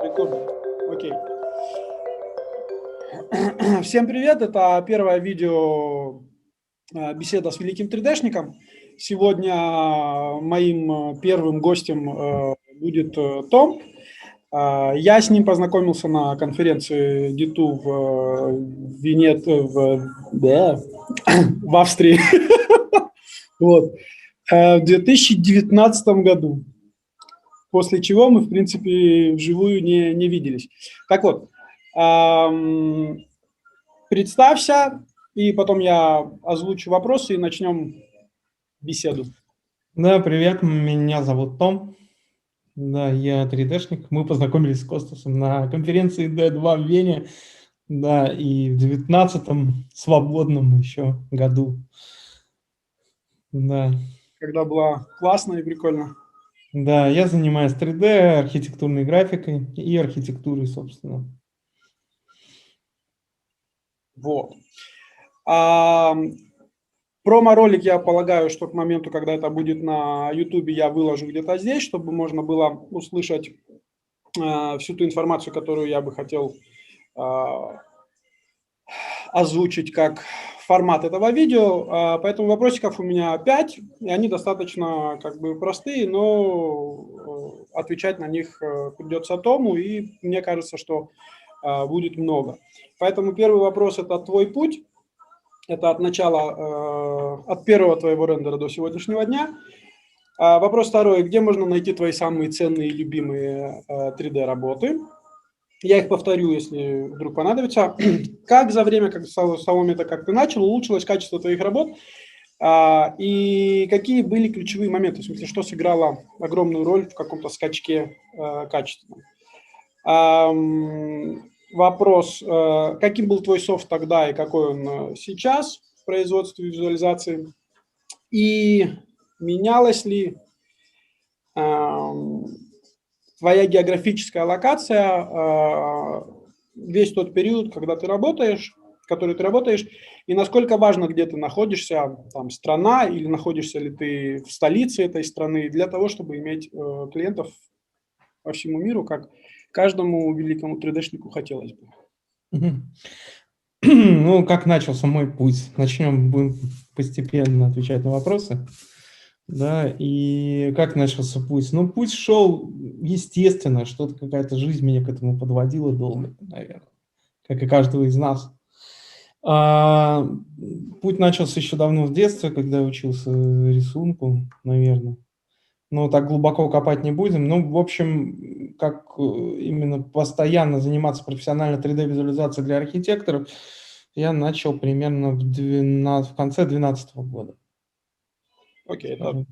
Рекордер. Окей. Всем привет! Это первое видео беседа с великим 3D-шником. Сегодня моим первым гостем будет Том. Я с ним познакомился на конференции D2 в Австрии вот, в 2019 году. После чего мы, в принципе, вживую не виделись. Так вот, представься, и потом я озвучу вопросы и начнем беседу. Да, привет, меня зовут Том. Да, я 3D-шник. Мы познакомились с Костасом на конференции D2 в Вене. Да, и в 19-м свободном еще году. Да. Когда было классно и прикольно. Да, я занимаюсь 3D, архитектурной графикой и архитектурой, собственно. Вот. Промо-ролик, я полагаю, что к моменту, когда это будет на YouTube, я выложу где-то здесь, чтобы можно было услышать всю ту информацию, которую я бы хотел озвучить как формат этого видео. Поэтому вопросиков у меня 5, и они достаточно как бы простые, но отвечать на них придется Тому, и мне кажется, что будет много. Поэтому первый вопрос – это твой путь. Это от начала, от первого твоего рендера до сегодняшнего дня. Вопрос второй. Где можно найти твои самые ценные и любимые 3D-работы? Я их повторю, если вдруг понадобится. Как за время, как с того момента, как ты начал, улучшилось качество твоих работ? И какие были ключевые моменты? В смысле, что сыграло огромную роль в каком-то скачке качественном? Вопрос, каким был твой софт тогда и какой он сейчас в производстве визуализации? И менялась ли твоя географическая локация весь тот период, когда ты работаешь, в который ты работаешь, и насколько важно, где ты находишься, там, страна, или находишься ли ты в столице этой страны, для того, чтобы иметь клиентов по всему миру, как каждому великому 3D-шнику хотелось бы. Ну, как начался мой путь? Начнем, будем постепенно отвечать на вопросы. Да, и как начался путь? Ну, путь шел, естественно, что-то, какая-то жизнь меня к этому подводила долго, наверное, как и каждого из нас. Путь начался еще давно в детстве, когда я учился рисунку, наверное. Но так глубоко копать не будем. Ну, в общем, как именно постоянно заниматься профессионально 3D-визуализацией для архитекторов, я начал примерно в конце 2012 года. Окей, это в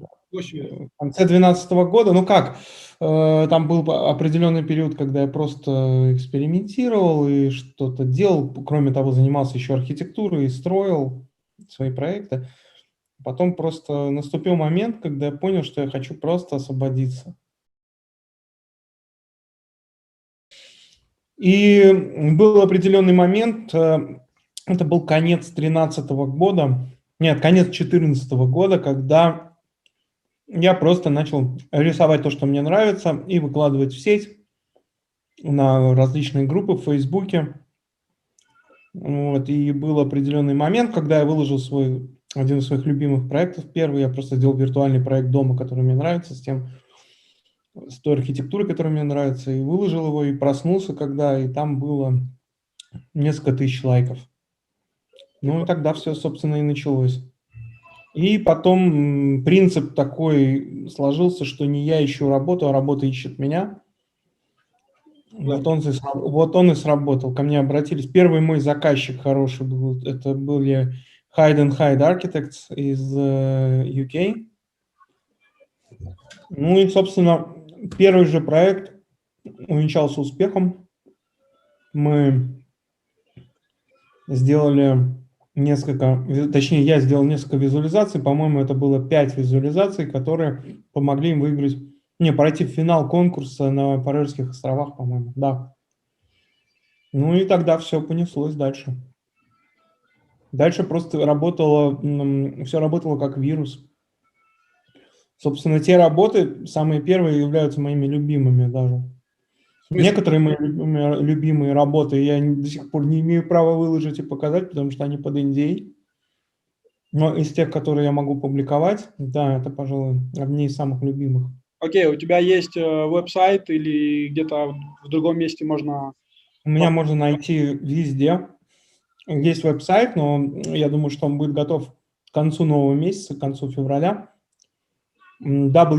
конце 2012 года, ну как, там был определенный период, когда я просто экспериментировал и что-то делал, кроме того, занимался еще архитектурой и строил свои проекты. Потом просто наступил момент, когда я понял, что я хочу просто освободиться. И был определенный момент, это был конец 2013 года, нет, конец 2014 года, когда я просто начал рисовать то, что мне нравится, и выкладывать в сеть на различные группы в Фейсбуке. Вот, и был определенный момент, когда я выложил один из своих любимых проектов. Первый я просто сделал виртуальный проект дома, который мне нравится, с той архитектурой, которая мне нравится, и выложил его, и проснулся, и там было несколько тысяч лайков. Ну и тогда все, собственно, и началось. И потом принцип такой сложился, что не я ищу работу, а работа ищет меня. Да. Вот он и сработал. Ко мне обратились. Первый мой заказчик хороший был, это были Hyde Architects из UK. Ну и, собственно, первый же проект увенчался успехом. Мы сделали я сделал несколько визуализаций, по-моему, это было 5 визуализаций, которые помогли им пройти в финал конкурса на Фарерских островах, по-моему, да. Ну и тогда все понеслось дальше. Дальше просто работало, все работало как вирус. Собственно, те работы, самые первые, являются моими любимыми даже. В смысле? Некоторые мои любимые работы я до сих пор не имею права выложить и показать, потому что они под NDA. Но из тех, которые я могу публиковать, да, это, пожалуй, одни из самых любимых. Окей, у тебя есть веб-сайт или где-то в другом месте можно... У меня можно найти везде. Есть веб-сайт, но я думаю, что он будет готов к концу нового месяца, к концу февраля. wsby.eu.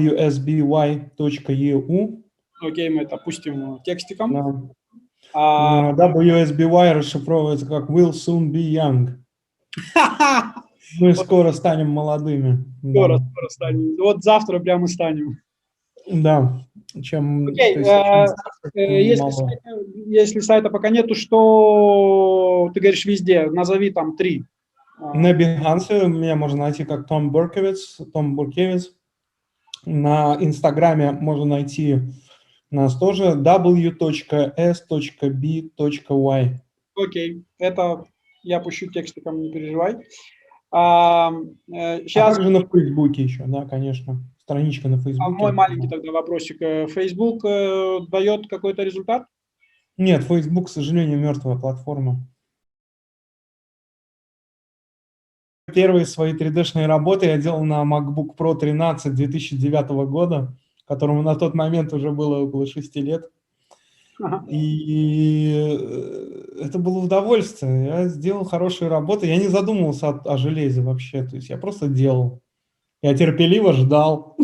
Окей, мы это пустим текстиком. Да. А, WSBY расшифровывается как Will soon be young. Мы скоро станем молодыми. Скоро, Да. скоро станем. Вот завтра прямо станем. Да. Чем, Окей, то есть, чем старше, тем мало. если сайта пока нету, что ты говоришь везде? Назови там 3. На Behance меня можно найти как Том Буркевиц. На Инстаграме можно найти нас тоже w.s.b.y. Окей, это я пущу текстиком, не переживай. А Сейчас также на Фейсбуке еще, да, конечно. Страничка на Фейсбуке. мой маленький тогда вопросик. Facebook дает какой-то результат? Нет, Facebook, к сожалению, мертвая платформа. Первые свои 3D-шные работы я делал на MacBook Pro 13 2009 года, которому на тот момент уже было около 6 лет. Ага. И это было удовольствие. Я сделал хорошие работы. Я не задумывался о железе вообще. То есть я просто делал. Я терпеливо ждал.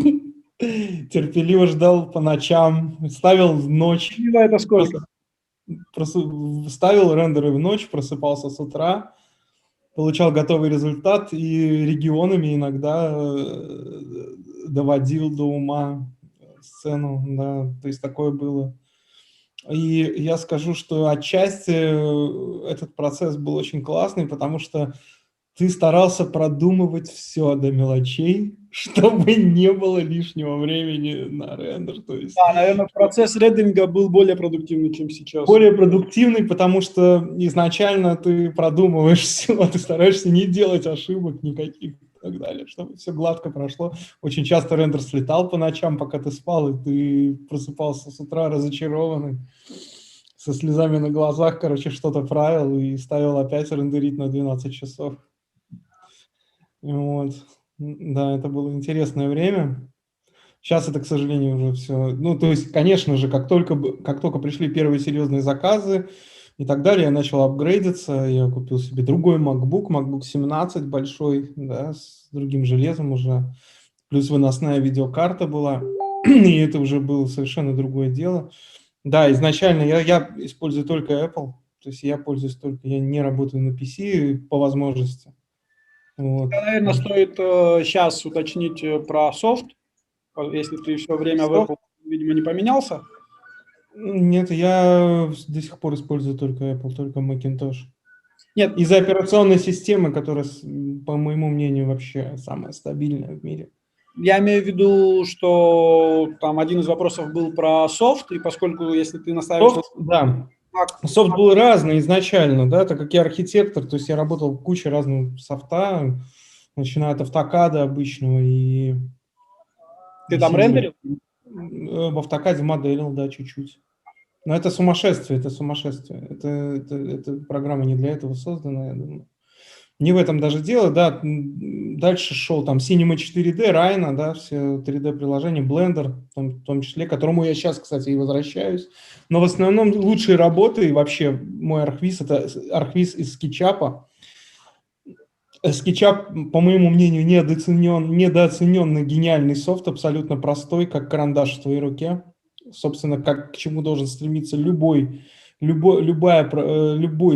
Терпеливо ждал по ночам. Ставил в ночь. Это сколько? Ставил рендеры в ночь, просыпался с утра, получал готовый результат и регионами иногда доводил до ума сцену. Да, то есть такое было. И я скажу, что отчасти этот процесс был очень классный, потому что ты старался продумывать все до мелочей, чтобы не было лишнего времени на рендер. То есть, Да, наверное, процесс рендеринга был более продуктивный, чем сейчас. более продуктивный, потому что изначально ты продумываешь все, ты стараешься не делать ошибок никаких и так далее, чтобы все гладко прошло. Очень часто рендер слетал по ночам, пока ты спал, и ты просыпался с утра разочарованный, со слезами на глазах, короче, что-то правил и ставил опять рендерить на 12 часов. Вот. Да, это было интересное время. Сейчас это, к сожалению, уже все... Ну, то есть, конечно же, как только пришли первые серьезные заказы и так далее, я начал апгрейдиться, я купил себе другой MacBook 17 большой, да, с другим железом уже, плюс выносная видеокарта была, и это уже было совершенно другое дело. Да, изначально я использую только Apple, то есть я не работаю на PC по возможности. Вот. Наверное, стоит сейчас уточнить про софт, если ты все время в Apple, видимо, не поменялся. Нет, я до сих пор использую только Apple, только Macintosh. Нет. Из-за операционной системы, которая, по моему мнению, вообще самая стабильная в мире. Я имею в виду, что там один из вопросов был про софт, и поскольку если ты настаиваешь... Софт, да. Софт был разный изначально, да, так как я архитектор, то есть я работал в куче разного софта, начиная от автокада обычного и... Ты там рендерил? В автокаде моделил, да, чуть-чуть. Но это сумасшествие, это сумасшествие. Это программа не для этого создана, я думаю. Не в этом даже дело, да. Дальше шел там Cinema 4D, Rhino, да, все 3D-приложения, Blender, в том числе, к которому я сейчас, кстати, и возвращаюсь. Но в основном лучшие работы, и вообще мой архвиз, это архвиз из SketchUp. SketchUp, по моему мнению, недооцененный гениальный софт, абсолютно простой, как карандаш в твоей руке. Собственно, к чему должен стремиться любой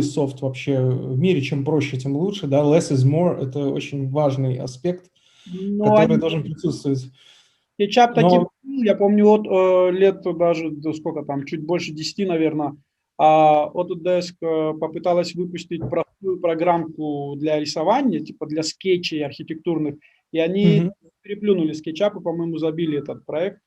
софт вообще в мире. Чем проще, тем лучше. Да? Less is more – это очень важный аспект, который должен присутствовать. SketchUp таким, я помню, от лет даже, сколько там, чуть больше 10, наверное, Autodesk попыталась выпустить простую программку для рисования, типа для скетчей архитектурных, и они переплюнули SketchUp и, по-моему, забили этот проект.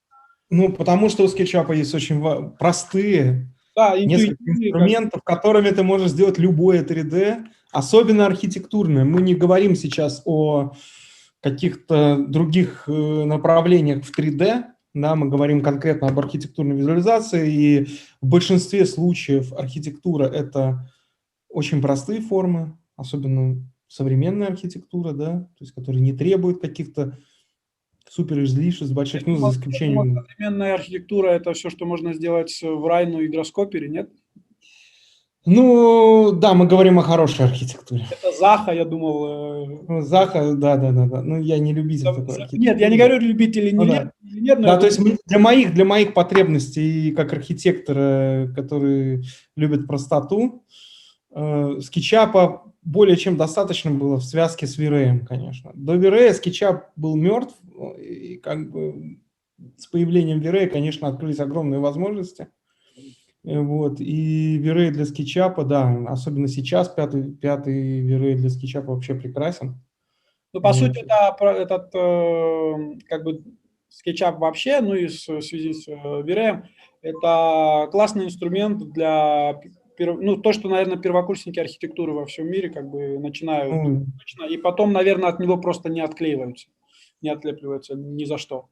Ну, потому что у SketchUp есть очень простые, Да, несколько интуитивные, инструментов, которыми ты можешь сделать любое 3D, особенно архитектурное. Мы не говорим сейчас о каких-то других направлениях в 3D, да, мы говорим конкретно об архитектурной визуализации, и в большинстве случаев архитектура – это очень простые формы, особенно современная архитектура, да, то есть которая не требует каких-то супер излишеств больших, ну, за я думал, исключением… современная архитектура – это все, что можно сделать в Райну и Гроскопере, нет? Ну, да, мы говорим о хорошей архитектуре. Это Заха, я думал. Ну, Заха, да. Ну, я не любитель такой Нет, я не архитектуры. говорю, любители Ну, да. или нет, но я Да, то есть думаю, для моих потребностей, как архитектора, который любит простоту, скетчапа более чем достаточно было в связке с V-Ray, конечно. До V-Ray скетчап был мертв, и как бы с появлением V-Ray, конечно, открылись огромные возможности. Вот, и V-Ray для скетчапа, да, особенно сейчас пятый V-Ray для скетчапа вообще прекрасен. ну, по Вот. сути, этот как бы SketchUp вообще, ну и в связи с V-Ray, это классный инструмент для, ну, то, что, наверное, первокурсники архитектуры во всем мире как бы начинают, Ну, и потом, наверное, от него просто не отклеиваются, не отлепливаются ни за что.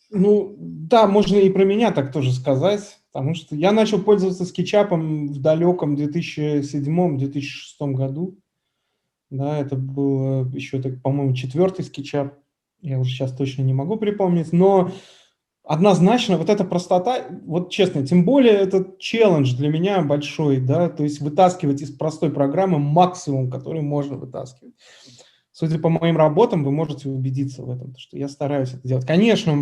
Ну, да, можно и про меня так тоже сказать, потому что я начал пользоваться скетчапом в далеком 2007-2006 году. Да, это был еще, по-моему, четвертый скетчап. Я уже сейчас точно не могу припомнить, но однозначно вот эта простота, вот честно, тем более это челлендж для меня большой, да, то есть вытаскивать из простой программы максимум, который можно вытаскивать. Судя по моим работам, вы можете убедиться в этом, что я стараюсь это делать. Конечно,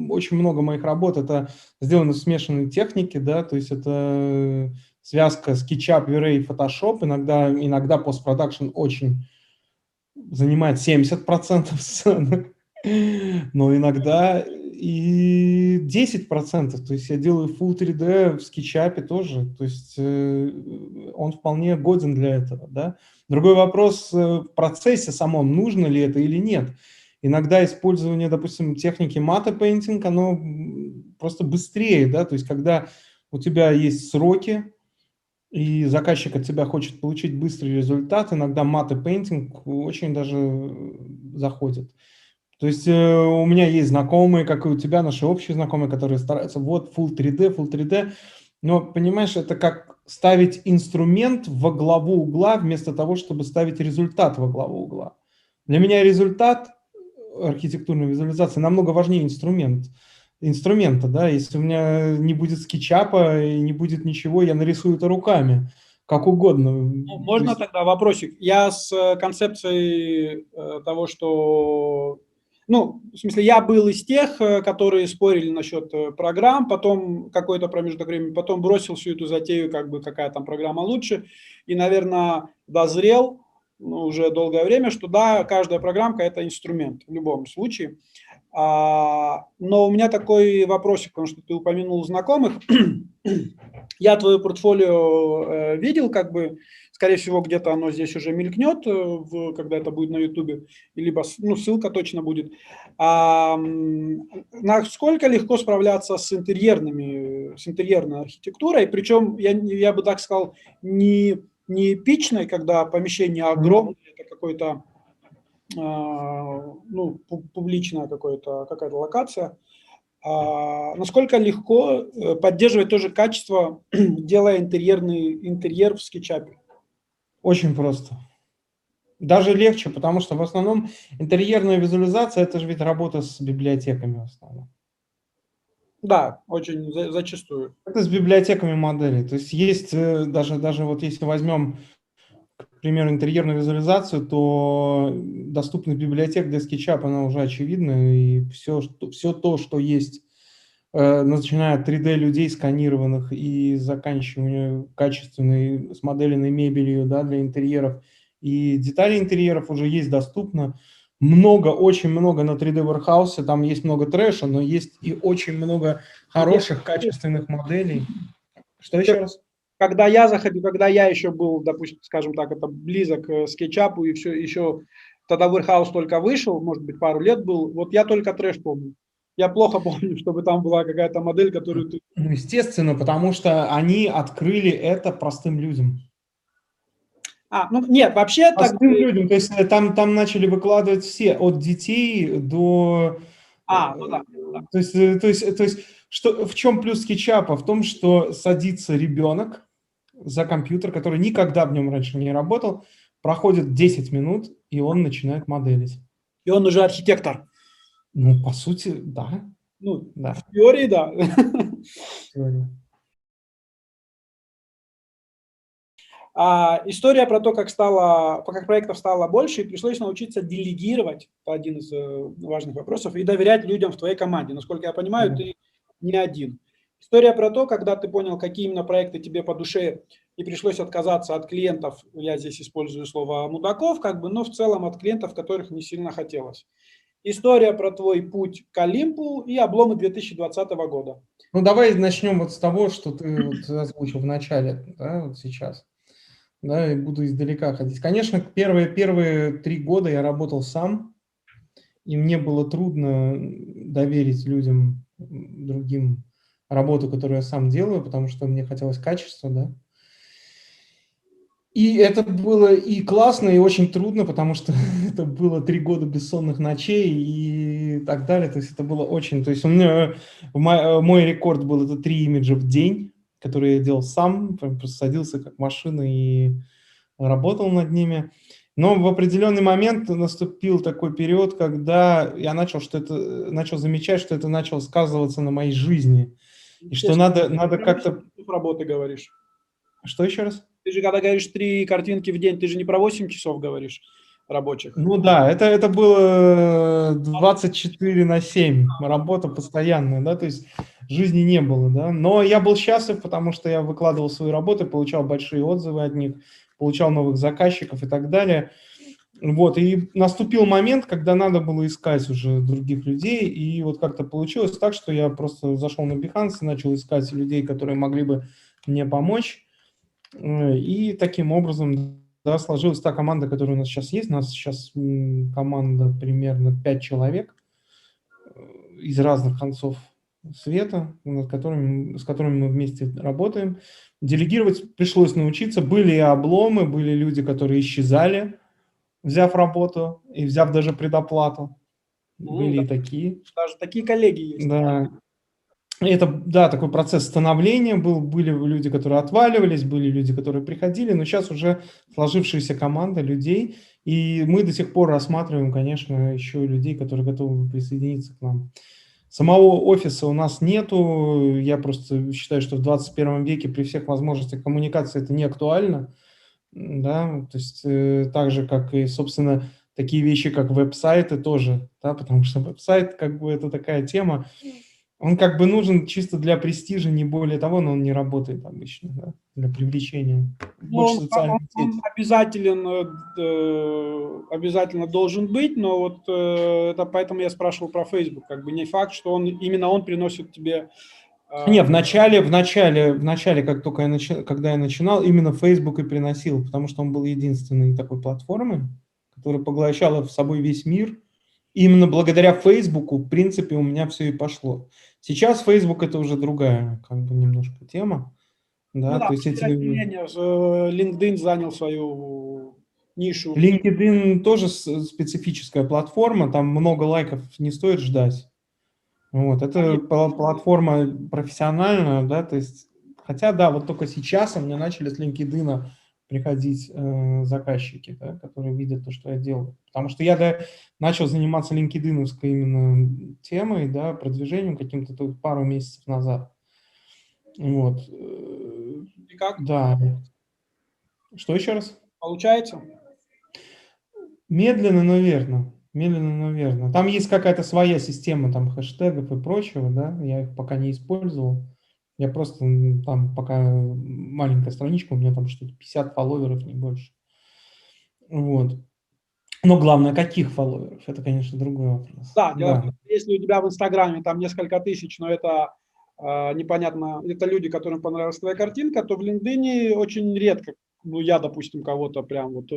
очень много моих работ это сделано в смешанной технике, да, то есть это связка SketchUp, V-Ray и Photoshop. Иногда постпродакшн очень занимает 70% сцены, но иногда и 10%. То есть я делаю Full 3D в SketchUp тоже, то есть он вполне годен для этого, да. Другой вопрос в процессе самом, нужно ли это или нет. Иногда использование, допустим, техники Matte Painting, оно просто быстрее, да, то есть когда у тебя есть сроки, и заказчик от тебя хочет получить быстрый результат, иногда Matte Painting очень даже заходит. То есть у меня есть знакомые, как и у тебя, наши общие знакомые, которые стараются, вот, Full 3D, но, понимаешь, это как ставить инструмент во главу угла, вместо того, чтобы ставить результат во главу угла. Для меня результат архитектурной визуализации намного важнее инструмента, да, если у меня не будет скетчапа и не будет ничего, я нарисую это руками, как угодно. Ну, можно есть… тогда вопросик? Я с концепцией того, что… Ну, в смысле, я был из тех, которые спорили насчет программ, потом какой-то промежуток времени, потом бросил всю эту затею, как бы какая там программа лучше, и, наверное, дозрел, ну, уже долгое время, что да, каждая программка – это инструмент в любом случае. Но у меня такой вопросик, потому что ты упомянул знакомых. Я твое портфолио видел, как бы, скорее всего, где-то оно здесь уже мелькнет, когда это будет на Ютубе, либо, ну, ссылка точно будет. Насколько легко справляться с интерьерной архитектурой, причем, я бы так сказал, не эпичной, когда помещение огромное, это какой-то, ну, публичная какая-то локация, насколько легко поддерживать тоже качество, делая интерьер в скетчапе? Очень просто. Даже легче, потому что в основном интерьерная визуализация – это же ведь работа с библиотеками в основном. Да, очень зачастую. Это с библиотеками моделей. То есть даже вот если возьмем, к примеру, интерьерную визуализацию, то доступность библиотек для SketchUp, она уже очевидна, и все то, что есть, начиная от 3D людей сканированных и заканчивая качественной смоделенной мебелью, да, для интерьеров, и детали интерьеров уже есть доступно. Очень много на 3D Warehouse, там есть много трэша, но есть и очень много хороших, качественных моделей. Что еще раз? Когда я заходил, когда я еще был, допустим, скажем так, это близок к скетчапу, и все еще тогда Warehouse только вышел, может быть, пару лет был, вот я только трэш помню. Я плохо помню, чтобы там была какая-то модель, которую ты... Ну, естественно, потому что они открыли это простым людям. Ну нет, вообще так... Простым людям, то есть там начали выкладывать все, от детей до... Ну да. То есть что, в чем плюс кетчапа? В том, что садится ребенок за компьютер, который никогда в нем раньше не работал, проходит 10 минут, и он начинает моделить. И он уже архитектор. Ну, по сути, да. Ну, Да. в теории, да. Теория. История про то, как проектов стало больше, и пришлось научиться делегировать, это один из важных вопросов, и доверять людям в твоей команде. Насколько я понимаю, ты не один. История про то, когда ты понял, какие именно проекты тебе по душе, и пришлось отказаться от клиентов, я здесь использую слово мудаков, но в целом от клиентов, которых не сильно хотелось. История про твой путь к Олимпу и обломы 2020 года. Ну, давай начнем вот с того, что ты вот озвучил в начале, да, вот сейчас. Да, и буду издалека ходить. Конечно, первые 3 года я работал сам, и мне было трудно доверить людям, другим, работу, которую я сам делаю, потому что мне хотелось качества, да. И это было и классно, и очень трудно, потому что это было 3 года бессонных ночей и так далее. То есть это было очень... То есть у меня мой рекорд был это 3 имиджа в день, которые я делал сам, прям просто садился как машина и работал над ними. Но в определенный момент наступил такой период, когда я начал замечать, что это начало сказываться на моей жизни. И что надо как-то... Работы говоришь. Что еще раз? Ты же когда говоришь 3 картинки в день, ты же не про 8 часов говоришь рабочих. Ну да, это было 24/7, работа постоянная, да, то есть жизни не было, да. Но я был счастлив, потому что я выкладывал свои работы, получал большие отзывы от них, получал новых заказчиков и так далее. Вот, и наступил момент, когда надо было искать уже других людей, и вот как-то получилось так, что я просто зашел на Behance и начал искать людей, которые могли бы мне помочь, и таким образом, да, сложилась та команда, которая у нас сейчас есть. У нас сейчас команда примерно 5 человек из разных концов света, с которыми мы вместе работаем. Делегировать пришлось научиться. Были и обломы, были люди, которые исчезали, взяв работу и взяв даже предоплату. Были да. и такие. Даже такие коллеги есть. Да. Это, да, такой процесс становления был. Были люди, которые отваливались, были люди, которые приходили, но сейчас уже сложившаяся команда людей, и мы до сих пор рассматриваем, конечно, еще людей, которые готовы присоединиться к нам. Самого офиса у нас нету, я просто считаю, что в 21 веке при всех возможностях коммуникации это не актуально, да, то есть так же, как и, собственно, такие вещи, как веб-сайты тоже, да, потому что веб-сайт, как бы, это такая тема, он как бы нужен чисто для престижа, не более того, но он не работает обычно, да, для привлечения. Больше социальных сетей. Обязательно должен быть, но вот это поэтому я спрашивал про Facebook. Как бы не факт, что именно он приносит тебе... Нет, в начале, как только когда я начинал, именно Facebook и приносил, потому что он был единственной такой платформой, которая поглощала в собой весь мир. И именно благодаря Facebook, в принципе, у меня все и пошло. Сейчас Facebook это уже другая, как бы, немножко тема. Да, то есть LinkedIn занял свою нишу. LinkedIn тоже специфическая платформа, там много лайков не стоит ждать. Вот, это платформа профессиональная, да, то есть, хотя, да, вот только сейчас у меня начали с LinkedIn приходить заказчики, да, которые видят то, что я делаю. Потому что я начал заниматься LinkedIn-овской именно темой, да, продвижением каким-то пару месяцев назад. Вот. И как? Да. Что еще раз? Получается? Медленно, но верно. Медленно, но верно. Там есть какая-то своя система там хэштегов и прочего, да, я их пока не использовал. Я просто там пока маленькая страничка, у меня там что-то 50 фолловеров, не больше. Вот. Но главное, каких фолловеров? Это, конечно, другой вопрос. Да, Да. Если у тебя в Инстаграме там несколько тысяч, но это непонятно, это люди, которым понравилась твоя картинка, то в LinkedIn очень редко ну, я, допустим, кого-то прям вот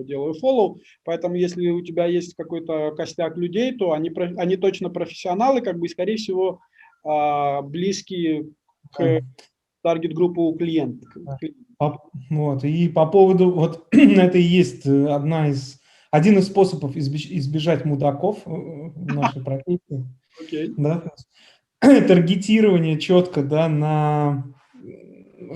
делаю фоллоу, поэтому если у тебя есть какой-то костяк людей, то они точно профессионалы, как бы, и, скорее всего, близкие Да. к таргет-группу клиента. Вот. И по поводу, вот это и есть один из способов избежать мудаков в нашей профессии. Окей. Да? Таргетирование четко, да, на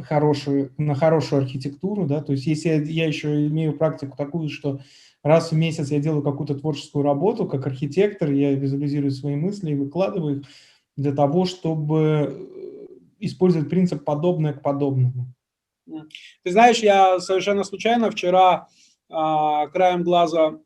хорошую архитектуру, да, то есть если я еще имею практику такую, что раз в месяц я делаю какую-то творческую работу, как архитектор, я визуализирую свои мысли и выкладываю их для того, чтобы использовать принцип «подобное к подобному». Ты знаешь, я совершенно случайно вчера краем глаза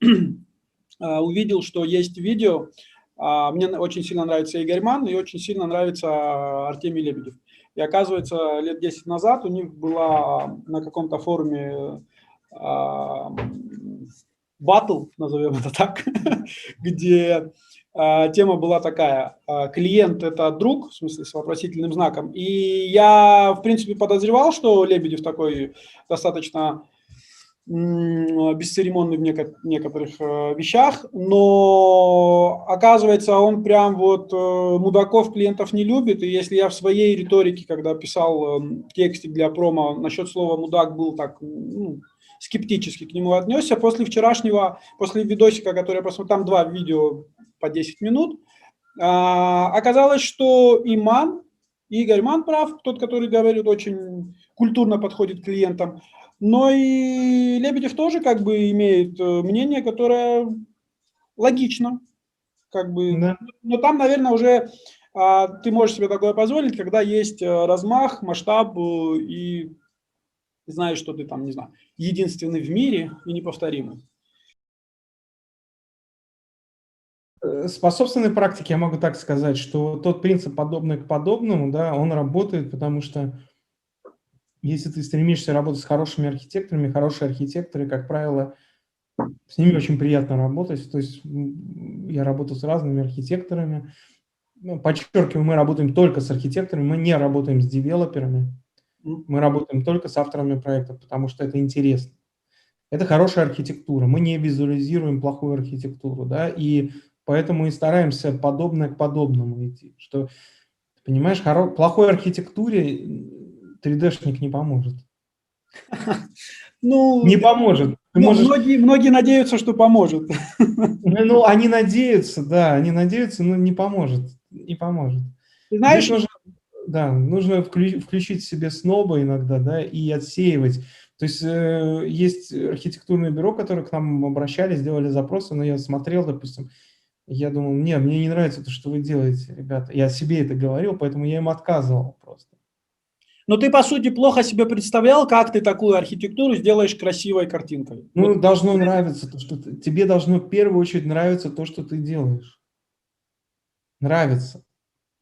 увидел, что есть видео. Мне очень сильно нравится Игорь Манн и очень сильно нравится Артемий Лебедев. И оказывается, лет 10 назад у них была на каком-то форуме батл, назовем это так, где тема была такая: клиент – это друг, в смысле с вопросительным знаком. И я, в принципе, подозревал, что Лебедев такой достаточно бесцеремонный в некоторых вещах, но оказывается, он прям вот мудаков клиентов не любит, и если я в своей риторике, когда писал текстик для промо, насчет слова «мудак» был так скептически к нему отнесся, после видосика, который я посмотрел, там 2 видео по 10 минут, оказалось, что и Игорь Манн прав, тот, который говорит, очень культурно подходит к клиентам, но и Лебедев тоже как бы имеет мнение, которое логично, как бы. Да. Но там, наверное, уже ты можешь себе такое позволить, когда есть размах, масштаб и знаешь, что ты там, не знаю, единственный в мире и неповторимый. По собственной практике я могу так сказать, что тот принцип «подобное к подобному», да, он работает, потому что если ты стремишься работать с хорошими архитекторами, хорошие архитекторы, как правило, с ними очень приятно работать. То есть я работаю с разными архитекторами. Подчеркиваю, мы работаем только с архитекторами, мы не работаем с девелоперами. Мы работаем только с авторами проектов, потому что это интересно. Это хорошая архитектура. Мы не визуализируем плохую архитектуру, да, и поэтому и стараемся подобное к подобному идти. Что, понимаешь, плохой архитектуре 3D-шник не поможет. Ну, не поможет. Многие надеются, что поможет. Ну, они надеются, да, но не поможет. Не поможет. Ты знаешь, нужно включить в себе сноба иногда, да, и отсеивать. То есть есть архитектурное бюро, которые к нам обращались, делали запросы, но я смотрел, допустим, я думал, нет, мне не нравится то, что вы делаете, ребята. Я себе это говорил, поэтому я им отказывал просто. но ты, по сути, плохо себе представлял, как ты такую архитектуру сделаешь красивой картинкой. Ну, должно нравиться то, что тебе должно в первую очередь нравиться то, что ты делаешь. Нравится.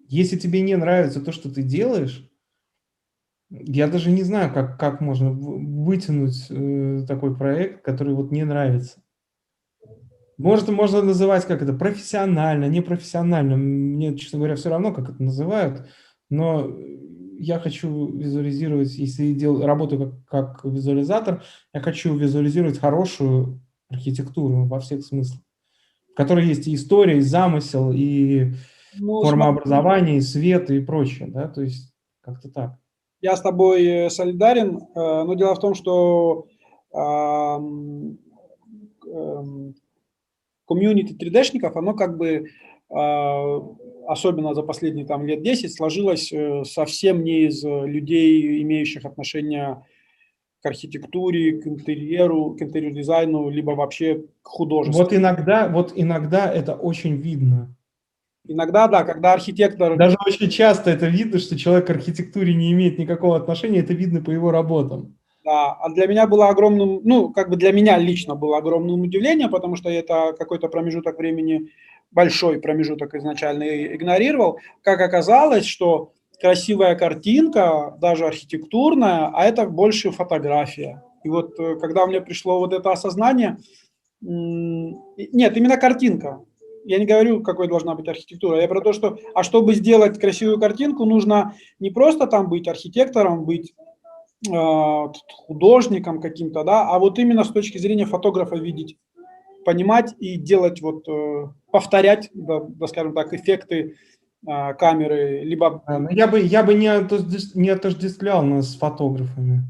Если тебе не нравится то, что ты делаешь, я даже не знаю, как можно вытянуть такой проект, который вот не нравится. Может, можно называть как это профессионально, непрофессионально. Мне, честно говоря, все равно, как это называют. Но я хочу визуализировать, если работаю как визуализатор, я хочу визуализировать хорошую архитектуру во всех смыслах, в которой есть и история, и замысел, и форма образования, и свет, и прочее. Да? То есть как-то так. Я с тобой солидарен, но дело в том, что комьюнити 3D-шников, оно как бы, особенно за последние там лет 10, сложилось совсем не из людей, имеющих отношение к архитектуре, к интерьер-дизайну, либо вообще к художеству. Вот иногда это очень видно. Иногда, да, когда архитектор... Даже очень часто это видно, что человек к архитектуре не имеет никакого отношения, это видно по его работам. Да, а для меня было огромным, ну, как бы для меня лично было огромным удивлением, потому что это какой-то промежуток времени, большой промежуток изначально игнорировал. Как оказалось, что красивая картинка, даже архитектурная, а это больше фотография. И вот когда мне пришло вот это осознание, нет, именно картинка. Я не говорю, какой должна быть архитектура. Я про то, что, чтобы сделать красивую картинку, нужно не просто там быть архитектором, быть художником каким-то, да, а вот именно с точки зрения фотографа видеть, понимать и делать, вот, повторять, да, скажем так, эффекты камеры, либо... Я бы не отождествлял нас с фотографами.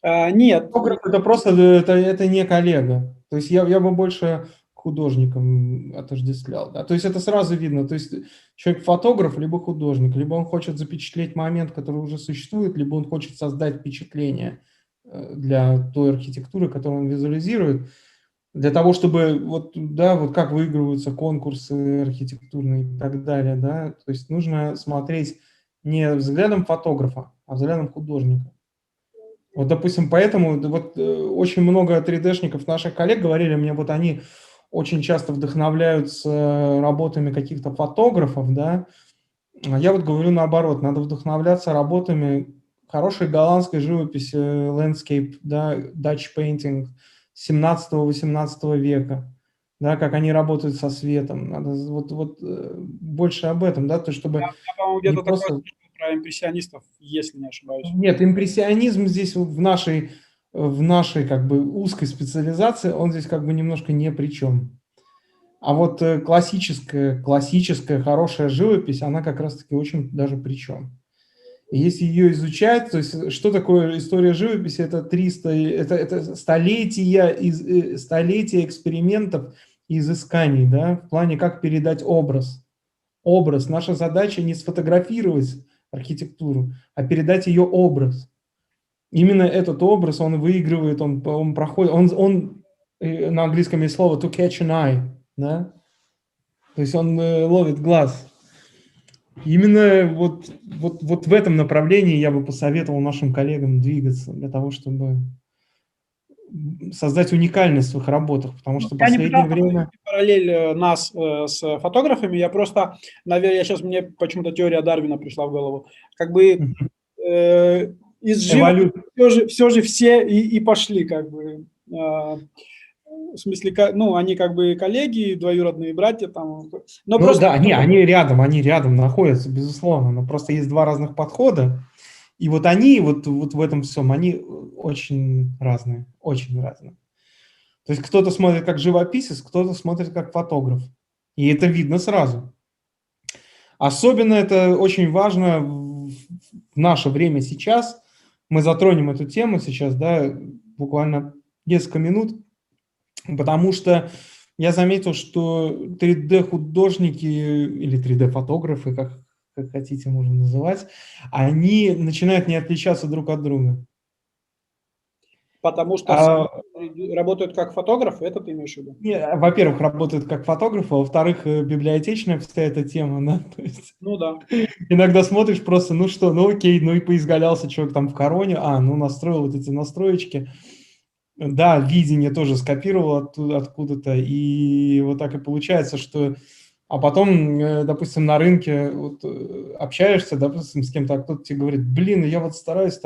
Нет. Фотограф это просто это не коллега. То есть я бы больше художником отождествлял. Да? То есть это сразу видно. То есть человек фотограф, либо художник, либо он хочет запечатлеть момент, который уже существует, либо он хочет создать впечатление для той архитектуры, которую он визуализирует, для того, чтобы вот, да, вот как выигрываются конкурсы архитектурные и так далее, да, то есть нужно смотреть не взглядом фотографа, а взглядом художника. Вот, допустим, поэтому вот очень много 3D-шников наших коллег говорили мне, вот они очень часто вдохновляются работами каких-то фотографов, да, а я вот говорю наоборот, надо вдохновляться работами хорошей голландской живописи, landscape, да, Dutch painting 17-18 века, да, как они работают со светом, надо вот больше об этом, да, то чтобы Я, по-моему, не где-то такое просто... слышал про импрессионистов, если не ошибаюсь. Нет, импрессионизм здесь в нашей как бы узкой специализации, он здесь как бы немножко не при чем. А вот классическая хорошая живопись, она как раз-таки очень даже при чем. И если ее изучать, то есть что такое история живописи? Это 300, это столетия экспериментов и изысканий, да, в плане как передать образ. Образ. Наша задача не сфотографировать архитектуру, а передать ее образ. Именно этот образ, он выигрывает, он проходит, на английском есть слово to catch an eye, да? То есть он ловит глаз. Именно вот в этом направлении я бы посоветовал нашим коллегам двигаться для того, чтобы создать уникальность в их работах, потому что в Я не последнее пытался время... провести параллель нас с фотографами, я просто, наверное, мне почему-то теория Дарвина пришла в голову. Как бы из живописи все же все и пошли, как бы. В смысле, ну, они как бы коллеги, двоюродные братья там. Но Ну просто... да, они рядом находятся, безусловно, но просто есть два разных подхода, и вот они вот в этом всем, они очень разные, очень разные. То есть кто-то смотрит как живописец, кто-то смотрит как фотограф, и это видно сразу. Особенно это очень важно в наше время сейчас. Мы затронем эту тему сейчас, да, буквально несколько минут, потому что я заметил, что 3D-художники или 3D-фотографы, как хотите можно называть, они начинают не отличаться друг от друга. Потому что работают как фотографы, это ты имеешь в виду? Во-первых, работают как фотографы, а во-вторых, библиотечная вся эта тема, да, то есть Ну да. иногда смотришь просто, ну что, ну окей, ну и поизгалялся человек там в короне, ну настроил вот эти настроечки, да, видение тоже скопировал откуда-то, и вот так и получается, что... А потом, допустим, на рынке вот, общаешься, допустим, с кем-то, а кто-то тебе говорит, блин, я вот стараюсь,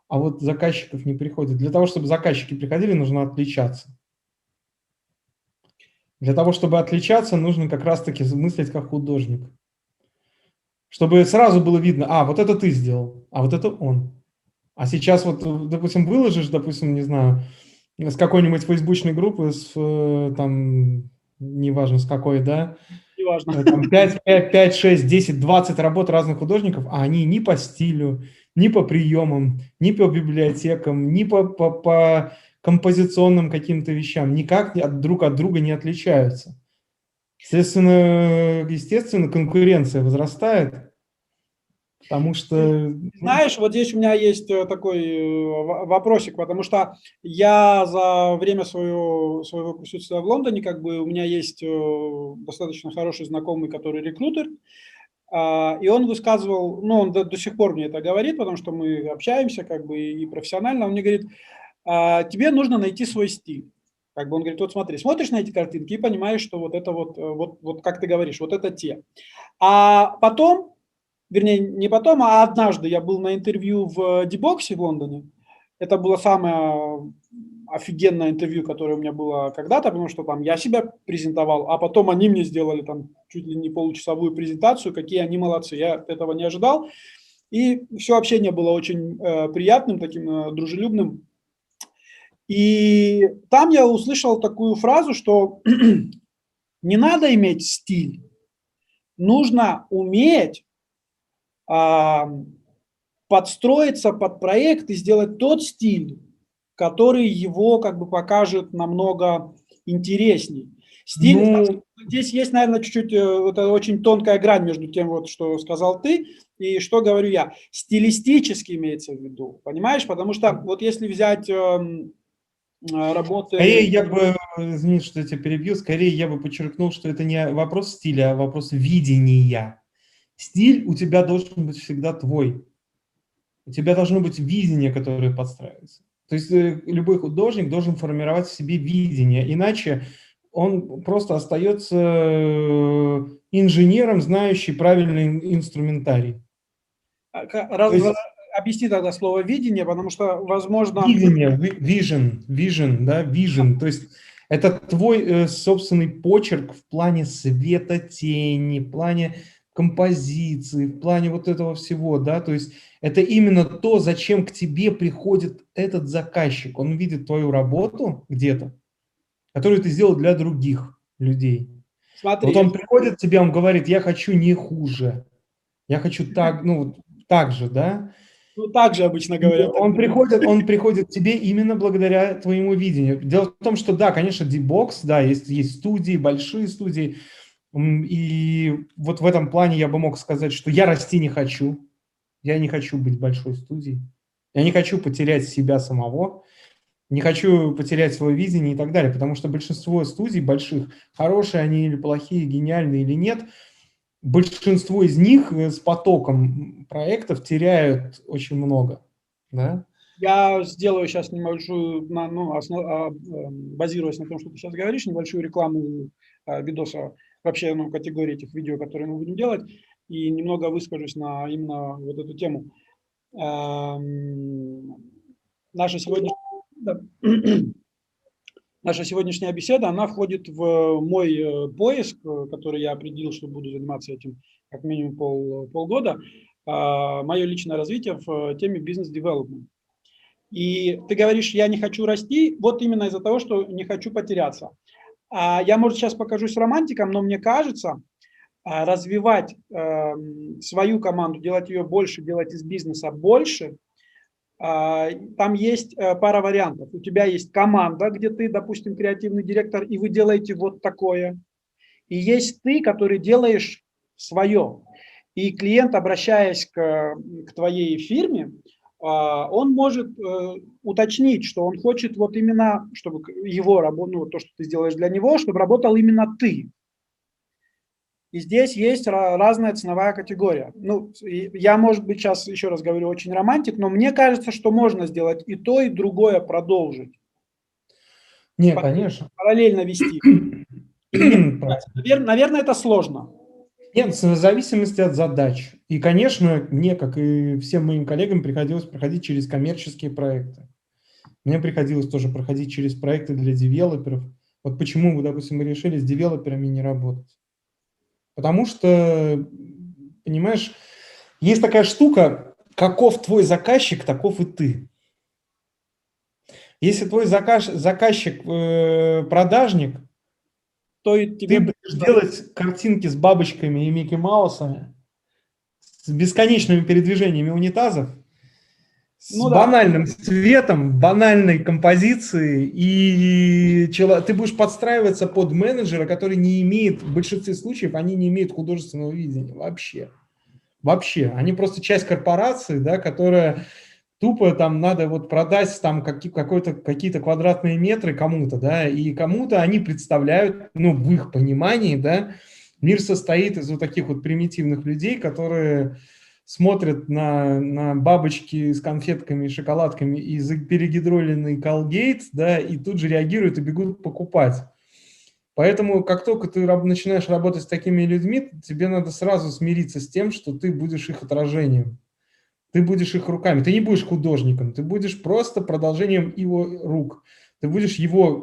а вот заказчиков не приходит. Для того, чтобы заказчики приходили, нужно отличаться. Для того, чтобы отличаться, нужно как раз-таки мыслить как художник. Чтобы сразу было видно, вот это ты сделал, а вот это он. А сейчас вот, допустим, выложишь, допустим, не знаю, с какой-нибудь фейсбучной группы, там, неважно с какой, да, Неважно. там 5, 6, 10, 20 работ разных художников, а они ни по стилю, ни по приемам, ни по библиотекам, ни по композиционным каким-то вещам никак друг от друга не отличаются. Естественно, конкуренция возрастает, потому что... Знаешь, вот здесь у меня есть такой вопросик, потому что я за время своего присутствия в Лондоне, как бы у меня есть достаточно хороший знакомый, который рекрутер, и он высказывал, ну, он до сих пор мне это говорит, потому что мы общаемся как бы и профессионально, он мне говорит, тебе нужно найти свой стиль. Как бы он говорит, вот смотри, смотришь на эти картинки и понимаешь, что вот это вот как ты говоришь, вот это те. А потом, вернее, не потом, а однажды я был на интервью в Дибоксе в Лондоне. Это было самое офигенное интервью, которое у меня было когда-то, потому что там я себя презентовал, а потом они мне сделали там чуть ли не получасовую презентацию, какие они молодцы. Я этого не ожидал. И все общение было очень приятным, таким дружелюбным. И там я услышал такую фразу, что не надо иметь стиль, нужно уметь а, подстроиться под проект и сделать тот стиль, который его как бы покажет намного интересней. Стиль, Ну, здесь есть, наверное, чуть-чуть это очень тонкая грань между тем, вот, что сказал ты, и что говорю я. Стилистически имеется в виду, понимаешь? Потому что вот если взять скорее работы... я бы, извини, что я тебя перебью, скорее я бы подчеркнул, что это не вопрос стиля, а вопрос видения. Стиль у тебя должен быть всегда твой. У тебя должно быть видение, которое подстраивается. То есть любой художник должен формировать в себе видение, иначе он просто остается инженером, знающий правильный инструментарий. То есть Объясни тогда слово «видение», потому что, возможно... видение, vision, да, vision. То есть это твой собственный почерк в плане света, тени, в плане композиции, в плане вот этого всего, да, то есть это именно то, зачем к тебе приходит этот заказчик. Он видит твою работу где-то, которую ты сделал для других людей. Вот Смотри, он приходит к тебе, он говорит, я хочу не хуже, я хочу так, ну, так же, да, ну, так же обычно говорят. он приходит к тебе именно благодаря твоему видению. Дело в том, что да, конечно, D-Box, да, есть студии, большие студии, и вот в этом плане я бы мог сказать, что я расти не хочу, я не хочу быть большой студией, я не хочу потерять себя самого, не хочу потерять свое видение и так далее, потому что большинство студий больших, хорошие они или плохие, гениальные или нет, большинство из них с потоком проектов теряют очень много, да? Я сделаю сейчас небольшую, базируясь на том, что ты сейчас говоришь, небольшую рекламу видоса, вообще категории этих видео, которые мы будем делать, и немного выскажусь на именно вот эту тему. Наша сегодняшняя беседа, она входит в мой поиск, который я определил, что буду заниматься этим как минимум полгода, мое личное развитие в теме бизнес-девелопмент. И ты говоришь, я не хочу расти, вот именно из-за того, что не хочу потеряться. Я, может, сейчас покажусь романтиком, но мне кажется, развивать свою команду, делать ее больше, делать из бизнеса больше, там есть пара вариантов. У тебя есть команда, где ты, допустим, креативный директор, и вы делаете вот такое. И есть ты, который делаешь свое. И клиент, обращаясь к твоей фирме, он может уточнить, что он хочет вот именно, чтобы его работу, то, что ты сделаешь для него, чтобы работал именно ты. И здесь есть разная ценовая категория. Ну, я, может быть, сейчас еще раз говорю, очень романтик, но мне кажется, что можно сделать и то, и другое продолжить. Не, конечно. Параллельно вести. Наверное, это сложно. Нет, в зависимости от задач. И, конечно, мне, как и всем моим коллегам, приходилось проходить через коммерческие проекты. Мне приходилось тоже проходить через проекты для девелоперов. Вот почему, допустим, мы решили с девелоперами не работать. Потому что, понимаешь, есть такая штука, каков твой заказчик, таков и ты. Если твой заказчик продажник, То и ты тебе будешь делать картинки с бабочками и Микки Маусами, с бесконечными передвижениями унитазов, с банальным цветом, банальной композицией, и ты будешь подстраиваться под менеджера, который не имеет, в большинстве случаев, они не имеют художественного видения вообще. Вообще. Они просто часть корпорации, да, которая тупо там надо вот продать там какие-то квадратные метры кому-то, да, и кому-то они представляют, ну, в их понимании, да, мир состоит из вот таких вот примитивных людей, которые смотрят на бабочки с конфетками, шоколадками из перегидроленный Colgate, да, и тут же реагируют и бегут покупать. Поэтому, как только ты начинаешь работать с такими людьми, тебе надо сразу смириться с тем, что ты будешь их отражением. Ты будешь их руками. Ты не будешь художником, ты будешь просто продолжением его рук. Ты будешь его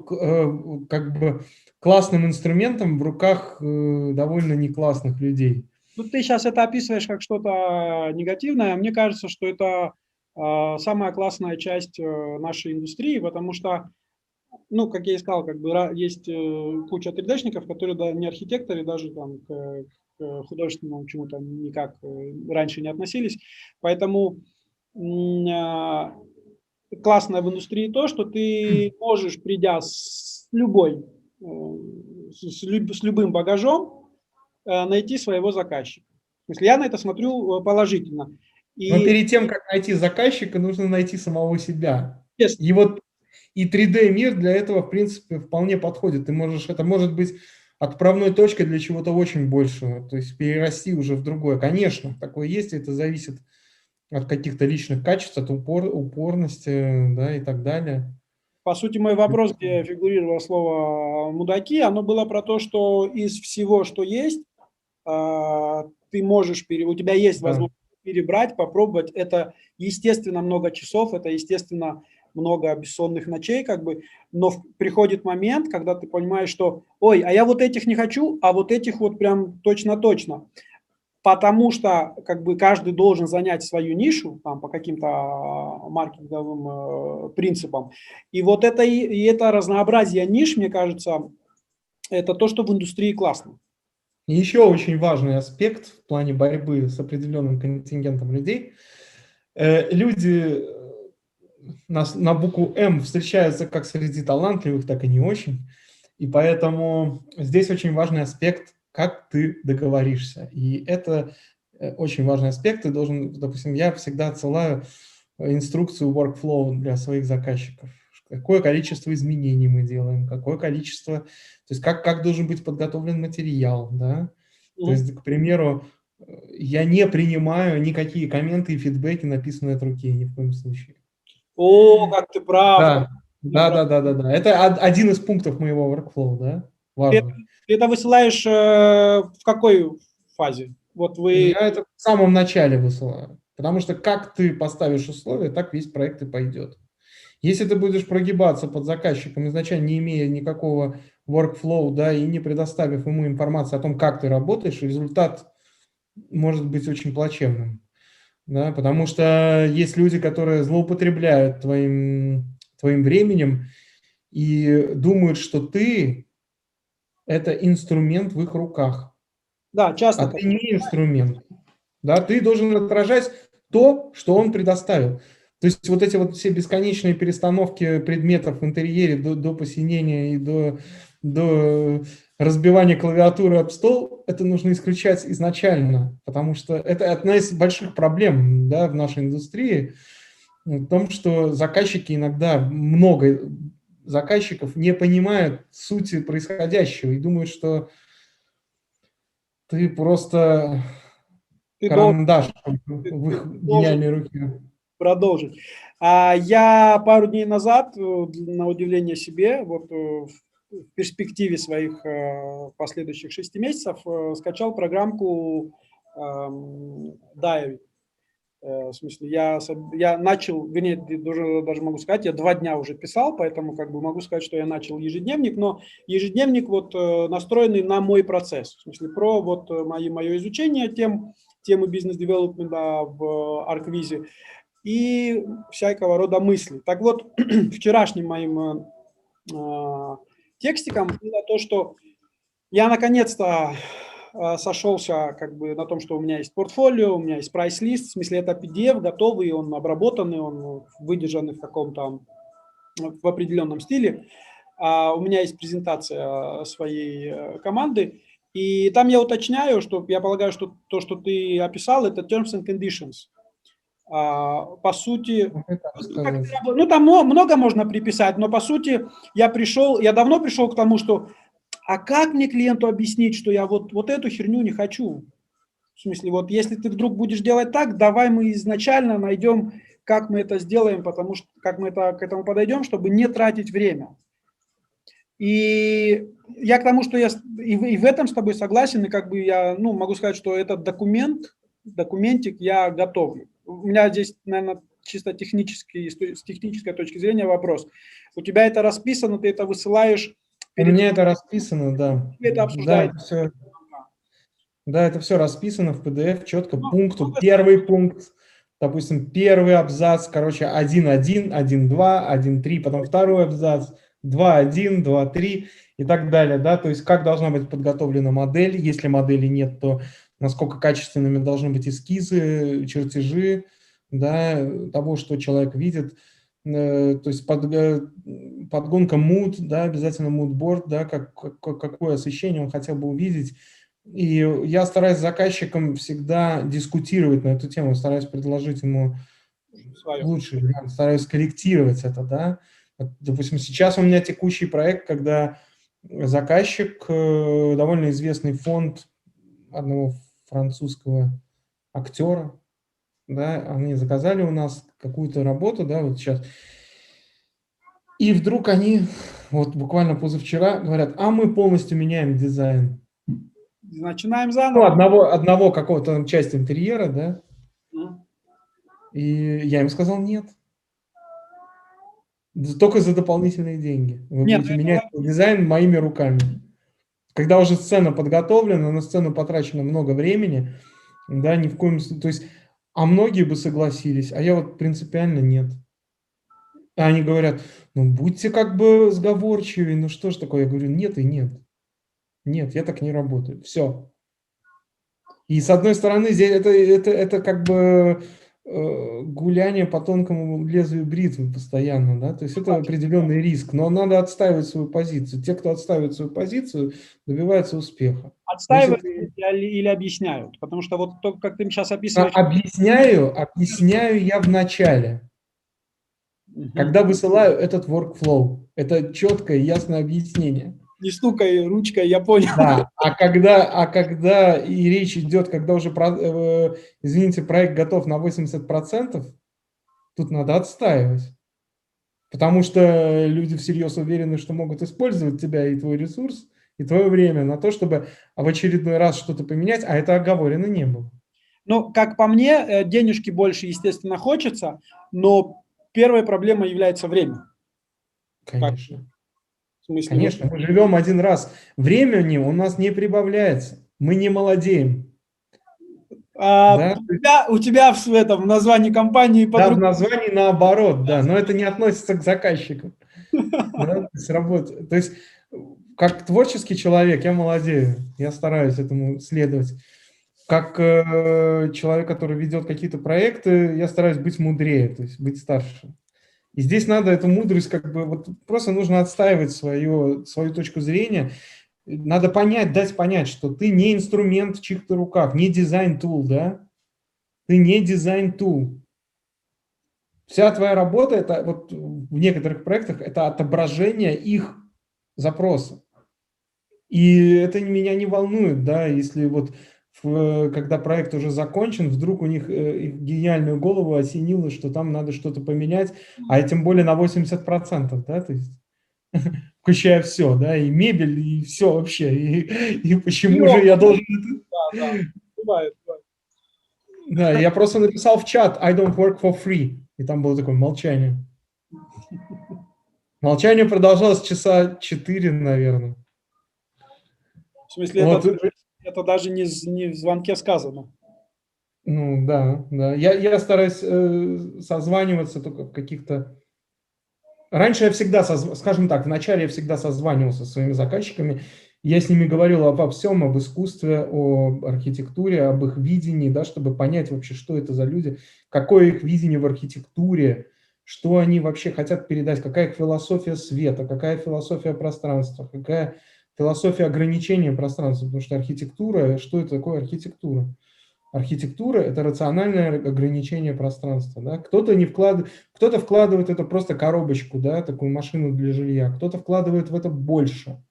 как бы классным инструментом в руках довольно не классных людей. Ну, ты сейчас это описываешь как что-то негативное, а мне кажется, что это самая классная часть нашей индустрии, потому что, ну, как я и сказал, как бы есть куча 3D-шников, которые не архитекторы, даже там к художественному чему-то никак раньше не относились. Поэтому классное в индустрии то, что ты можешь, придя с любой, с любым багажом, найти своего заказчика. В смысле, я на это смотрю положительно. Но И, перед тем, как найти заказчика, нужно найти самого себя. естественно, И вот и 3D-мир для этого, в принципе, вполне подходит. Ты можешь, это может быть отправной точкой для чего-то очень большего, то есть перерасти уже в другое. Конечно, такое есть, это зависит от каких-то личных качеств, от упорности, да, и так далее. по сути, мой вопрос, где фигурировало слово «мудаки», оно было про то, что из всего, что есть, ты можешь, у тебя есть Да. возможность перебрать, попробовать. Это, естественно, много часов, это, естественно, много бессонных ночей, как бы, но приходит момент, когда ты понимаешь, что, ой, а я вот этих не хочу, а вот этих вот прям точно-точно. Потому что как бы каждый должен занять свою нишу там, по каким-то маркетинговым принципам. И вот это, и это разнообразие ниш, мне кажется, это то, что в индустрии классно. И еще очень важный аспект в плане борьбы с определенным контингентом людей. Люди на букву «М» встречаются как среди талантливых, так и не очень. И поэтому здесь очень важный аспект, как ты договоришься. И это очень важный аспект. Ты должен, допустим, я всегда отсылаю инструкцию workflow для своих заказчиков. Какое количество изменений мы делаем, какое количество, то есть как должен быть подготовлен материал, да. То есть, к примеру, я не принимаю никакие комменты и фидбэки, написанные от руки, ни в коем случае. О, как ты прав, как Да, да, да, да, да, да. Это один из пунктов моего workflow, да, ты, важных. ты это высылаешь в какой фазе? Вот вы... Я это в самом начале высылаю, потому что как ты поставишь условия, так весь проект и пойдет. Если ты будешь прогибаться под заказчиком, изначально не имея никакого workflow, да, и не предоставив ему информацию о том, как ты работаешь, результат может быть очень плачевным. Да, потому что есть люди, которые злоупотребляют твоим временем и думают, что ты – это инструмент в их руках, Да, часто а так. ты не инструмент. Да, ты должен отражать то, что он предоставил. То есть вот эти вот все бесконечные перестановки предметов в интерьере до посинения и до разбивания клавиатуры об стол, это нужно исключать изначально, потому что это одна из больших проблем, да, в нашей индустрии, в том, что заказчики иногда, много заказчиков не понимают сути происходящего и думают, что ты просто Ты должен, карандаш в ты их должен гениальной руке. продолжить. Я пару дней назад, на удивление себе, вот в перспективе своих последующих 6 месяцев, скачал программку Diary. В смысле, я начал, вернее, даже могу сказать, я 2 дня уже писал, поэтому как бы могу сказать, что я начал ежедневник, но ежедневник вот настроенный на мой процесс, в смысле, про вот мое изучение темы бизнес-девелопмента в Арквизе и всякого рода мысли. Так вот, вчерашним моим текстиком было то, что я наконец-то сошелся как бы на том, что у меня есть портфолио, у меня есть прайс-лист, в смысле это PDF готовый, он обработанный, он выдержанный в каком-то в определенном стиле. У меня есть презентация своей команды, и там я уточняю, что я полагаю, что то, что ты описал, это terms and conditions. По сути, ну там много можно приписать, но по сути я давно пришел к тому, что а как мне клиенту объяснить, что я вот эту херню не хочу? В смысле, вот если ты вдруг будешь делать так, давай мы изначально найдем, как мы это сделаем, потому что как мы к этому подойдем, чтобы не тратить время. И я к тому, что я и в этом с тобой согласен, и как бы я могу сказать, что этот документик я готовлю. У меня здесь, наверное, чисто с технической точки зрения вопрос. У тебя это расписано, ты это высылаешь. У меня это расписано, да. Это Да, обсуждаете. все. Да, это все расписано в PDF четко, Ну, пункту. Первый пункт, допустим, первый абзац, короче, 1.1, 1.2, 1.3, потом второй абзац, 2.1, 2.3 и так далее, да, то есть как должна быть подготовлена модель, если модели нет, то насколько качественными должны быть эскизы, чертежи, да, того, что человек видит, то есть подгонка mood, да, обязательно moodboard, да, какое освещение он хотел бы увидеть. И я стараюсь с заказчиком всегда дискутировать на эту тему, стараюсь предложить ему лучший вариант, стараюсь корректировать это, да. Допустим, сейчас у меня текущий проект, когда заказчик, довольно известный фонд одного французского актера, да, они заказали у нас какую-то работу, да, вот сейчас, и вдруг они, вот буквально позавчера, говорят, а мы полностью меняем дизайн. Начинаем Ну, заново. одного какого-то там части интерьера, да, и я им сказал нет. Только за дополнительные деньги. Вы Нет, будете менять дизайн моими руками. Когда уже сцена подготовлена, на сцену потрачено много времени, да, ни в коем случае. То есть, а многие бы согласились, а я вот принципиально нет. А они говорят, ну будьте как бы сговорчивее, ну что ж такое? Я говорю, нет и нет. Нет, я так не работаю. Все. И с одной стороны, здесь это как бы гуляние по тонкому лезвию бритвы постоянно, да, то есть это определенный риск, но надо отстаивать свою позицию. Те, кто отстаивает свою позицию, добиваются успеха. Если Отстаивают ты... или объясняют? Потому что вот то, как ты сейчас описываешь... Объясняю я в начале, когда высылаю этот workflow. Это четкое, ясное объяснение. Не стукай ручкой, я понял. Да, а когда и речь идет, когда уже, извините, проект готов на 80%, тут надо отстаивать. Потому что люди всерьез уверены, что могут использовать тебя и твой ресурс, и твое время на то, чтобы в очередной раз что-то поменять, а это оговорено не было. Ну, как по мне, денежки больше, естественно, хочется, но первой проблемой является время. Конечно. В смысле, Конечно, мы живем один раз. Времени у нас не прибавляется. Мы не молодеем. Да? У тебя в этом в названии компании Да, в названии наоборот, да, но это не относится к заказчику. Да, то есть, как творческий человек я молодею, я стараюсь этому следовать. Как человек, который ведет какие-то проекты, я стараюсь быть мудрее, то есть быть старше. И здесь надо эту мудрость, как бы, вот просто нужно отстаивать свою точку зрения. Надо понять, дать понять, что ты не инструмент в чьих-то руках, не дизайн-тул, да? Ты не дизайн-тул. Вся твоя работа, это вот в некоторых проектах, это отображение их запроса. И это меня не волнует, да, если вот когда проект уже закончен, вдруг у них их гениальную голову осенило, что там надо что-то поменять, а тем более на 80%, да, то есть включая все, да, и мебель, и все вообще, и почему же я должен... Да, бывает. Да, я просто написал в чат I don't work for free, и там было такое молчание. Молчание продолжалось часа 4, наверное. В смысле, вот. это даже не в звонке сказано. Ну, да. Я стараюсь созваниваться только в каких-то... Раньше я всегда, скажем так, вначале я всегда созванивался со своими заказчиками, я с ними говорил обо всем, об искусстве, об архитектуре, об их видении, да, чтобы понять вообще, что это за люди, какое их видение в архитектуре, что они вообще хотят передать, какая их философия света, какая философия пространства, какая философия ограничения пространства, потому что архитектура, что это такое архитектура? Архитектура – это рациональное ограничение пространства. Да? Кто-то вкладывает это просто коробочку, да, такую машину для жилья, кто-то вкладывает в это больше.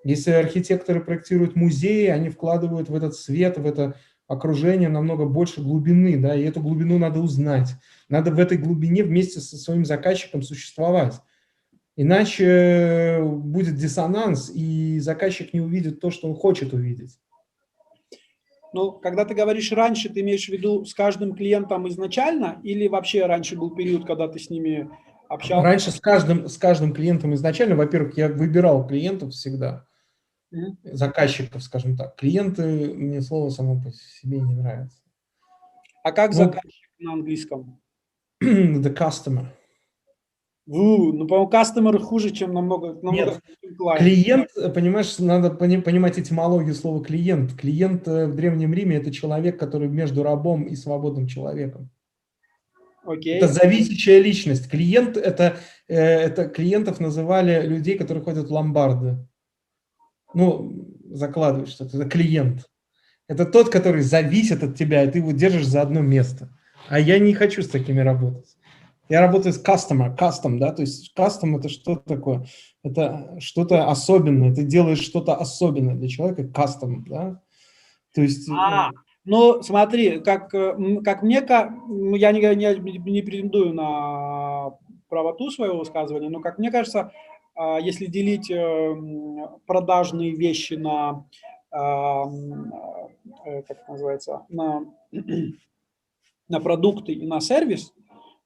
Если архитекторы проектируют музеи, они вкладывают в этот свет, в это окружение намного больше глубины, да, и эту глубину надо узнать. Надо в этой глубине вместе со своим заказчиком существовать. Иначе будет диссонанс, и заказчик не увидит то, что он хочет увидеть. Ну, когда ты говоришь раньше, ты имеешь в виду с каждым клиентом изначально или вообще раньше был период, когда ты с ними общался? Раньше с каждым клиентом изначально, во-первых, я выбирал клиентов всегда. заказчиков, скажем так. Клиенты, мне слово само по себе не нравится. А как Ну, заказчик на английском? the customer. Ну, по-моему, customer хуже, чем намного Нет, client. клиент, понимаешь, надо понимать этимологию слова клиент. Клиент в Древнем Риме – это человек, который между рабом и свободным человеком. Это Окей. зависящая личность. Клиент – это клиентов называли людей, которые ходят в ломбарды. Ну, закладываешь что-то, это клиент. Это тот, который зависит от тебя, и ты его держишь за одно место. А я не хочу с такими работать. Я работаю с custom, да, то есть custom – это что такое? Это что-то особенное, ты делаешь что-то особенное для человека, custom, да. То есть… Ну, смотри, как мне, я не претендую на правоту своего высказывания, но, как мне кажется, если делить продажные вещи на, как называется, на продукты и на сервис,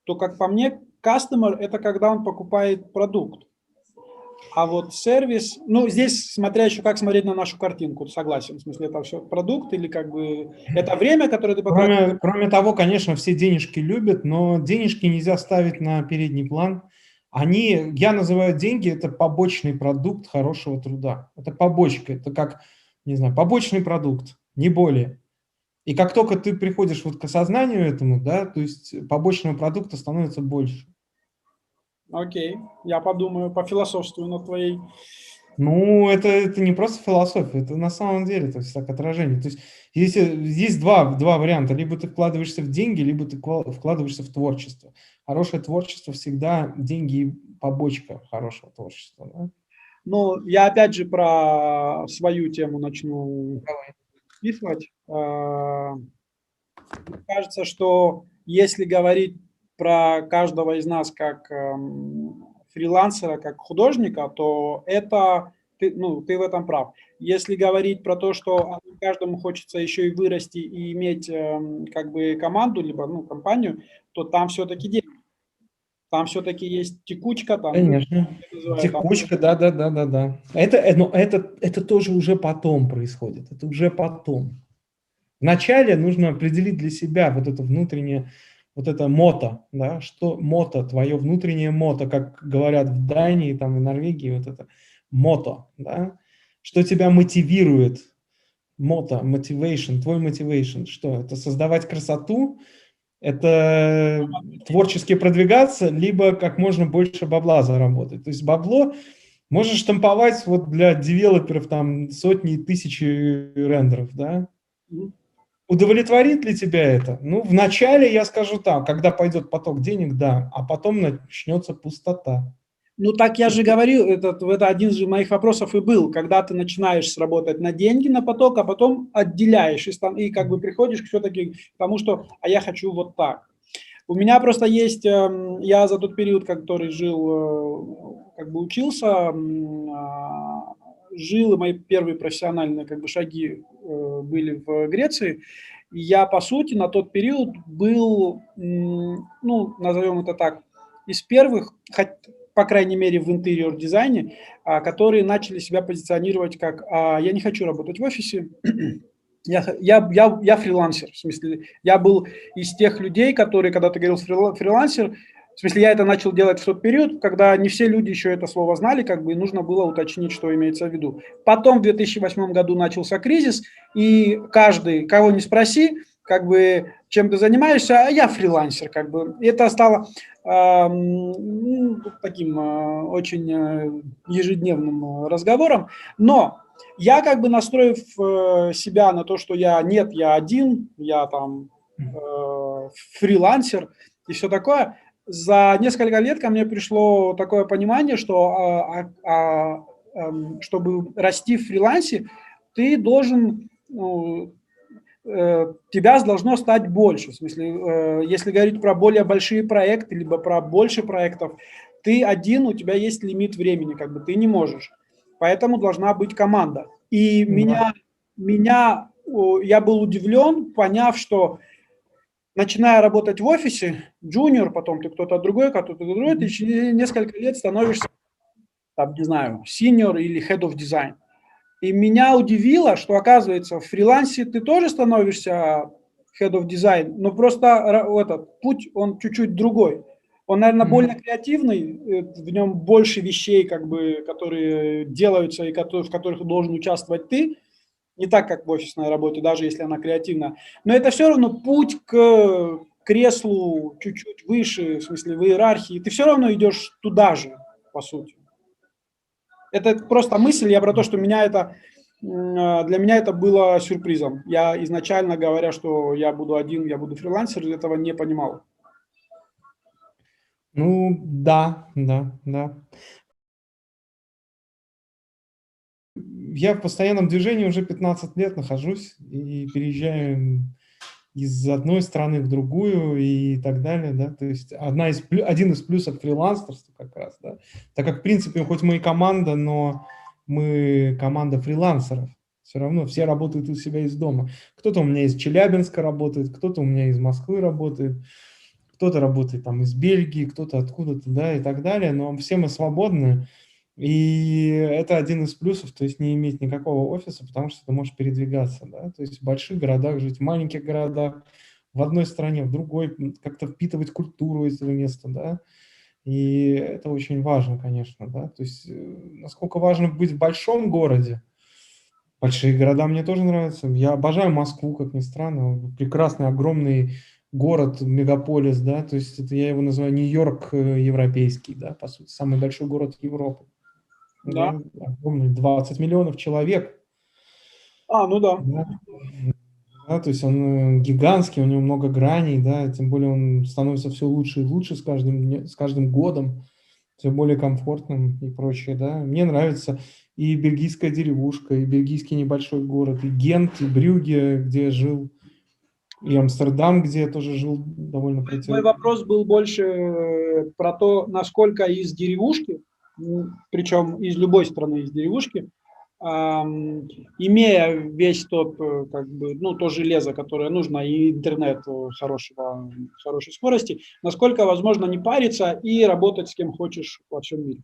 то, как по мне, customer – это когда он покупает продукт. А вот сервис, ну, здесь смотря еще как смотреть на нашу картинку, согласен. В смысле, это все продукт или как бы это время, которое ты потратил? Кроме того, конечно, все денежки любят, но денежки нельзя ставить на передний план. Я называю деньги, это побочный продукт хорошего труда. Это побочка, это как, не знаю, побочный продукт, не более. И как только ты приходишь вот к осознанию этому, да, то есть побочного продукта становится больше. Окей, я подумаю, пофилософствую над твоей. Ну, это не просто философия, это на самом деле, то есть так отражение. То есть есть два варианта. Либо ты вкладываешься в деньги, либо ты вкладываешься в творчество. Хорошее творчество всегда деньги и побочка хорошего творчества. Да? Ну, я опять же про свою тему начну описывать. Мне кажется, что если говорить про каждого из нас как фрилансера, как художника, то это, ты в этом прав. Если говорить про то, что каждому хочется еще и вырасти и иметь как бы команду, либо компанию, то там все-таки деньги. Там все-таки есть текучка, там, Конечно. Текучка, да. Это тоже уже потом происходит. Это уже потом. Вначале нужно определить для себя вот это внутреннее, вот это мото, да, что мото, твое внутреннее мото, как говорят в Дании, там, в Норвегии, вот это мото, да, что тебя мотивирует, мото, motivation, твой motivation, что это создавать красоту, это творчески продвигаться, либо как можно больше бабла заработать. То есть бабло можно штамповать вот для девелоперов там сотни и тысячи рендеров, да. Удовлетворит ли тебя это? Ну, вначале я скажу так, когда пойдет поток денег, да, а потом начнется пустота. Ну, так я же говорил, это один из моих вопросов и был, когда ты начинаешь работать на деньги, на поток, а потом отделяешь и как бы приходишь все-таки к тому, что «а я хочу вот так». У меня просто есть, я за тот период, который жил, как бы учился, жил, и мои первые профессиональные как бы шаги были в Греции. И я, по сути, на тот период был, ну, назовем это так, из первых, по крайней мере, в интерьер-дизайне, которые начали себя позиционировать как «я не хочу работать в офисе, я фрилансер». В смысле, я был из тех людей, которые, когда ты говорил фрилансер, в смысле, я это начал делать в тот период, когда не все люди еще это слово знали, как бы, и нужно было уточнить, что имеется в виду. Потом в 2008 году начался кризис, и каждый, кого не спроси, как бы, чем ты занимаешься, а я фрилансер, как бы. И это стало таким очень ежедневным разговором. Но я как бы настроив себя на то, что я один, я там фрилансер и все такое, за несколько лет ко мне пришло такое понимание, что чтобы расти в фрилансе, ты должен, тебя должно стать больше. В смысле, если говорить про более большие проекты, либо про больше проектов, ты один, у тебя есть лимит времени, как бы ты не можешь. Поэтому должна быть команда. И я был удивлен, поняв, что начиная работать в офисе, джуниор, потом ты кто-то другой, ты через несколько лет становишься, там, не знаю, senior или head of design. И меня удивило, что, оказывается, в фрилансе ты тоже становишься head of design, но просто этот путь, он чуть-чуть другой. Он, наверное, более креативный, в нем больше вещей, как бы, которые делаются и в которых должен участвовать ты. Не так, как в офисной работе, даже если она креативна. Но это все равно путь к креслу чуть-чуть выше, в смысле, в иерархии. Ты все равно идешь туда же, по сути. Это просто мысль, я про то, что для меня это было сюрпризом. Я изначально, говоря, что я буду один, я буду фрилансер, этого не понимал. Ну, да, да, да. Я в постоянном движении уже 15 лет нахожусь и переезжаю из одной страны в другую и так далее, да, то есть один из плюсов фрилансерства как раз, да, так как, в принципе, хоть мы и команда, но мы команда фрилансеров, все равно все работают у себя из дома. Кто-то у меня из Челябинска работает, кто-то у меня из Москвы работает, кто-то работает там из Бельгии, кто-то откуда-то, да, и так далее, но все мы свободны, и это один из плюсов, то есть не иметь никакого офиса, потому что ты можешь передвигаться, да, то есть в больших городах жить, в маленьких городах, в одной стране, в другой, как-то впитывать культуру этого места, да, и это очень важно, конечно, да, то есть насколько важно быть в большом городе. Большие города мне тоже нравятся. Я обожаю Москву, как ни странно. Прекрасный, огромный город, мегаполис, да, то есть это я его называю Нью-Йорк европейский, да, по сути, самый большой город Европы. Да. Да, огромный, 20 миллионов человек. Ну да. Да. Да, то есть он гигантский, у него много граней, да, тем более он становится все лучше и лучше с каждым годом, все более комфортным и прочее, да. Мне нравится и бельгийская деревушка, и бельгийский небольшой город, и Гент, и Брюгге, где я жил, и Амстердам, где я тоже жил довольно Мой протяженный. вопрос был больше про то, насколько из деревушки, причем из любой страны из деревушки, имея весь тот, как бы, ну, то железо, которое нужно, и интернет хорошей скорости, насколько возможно не париться и работать с кем хочешь во всем мире.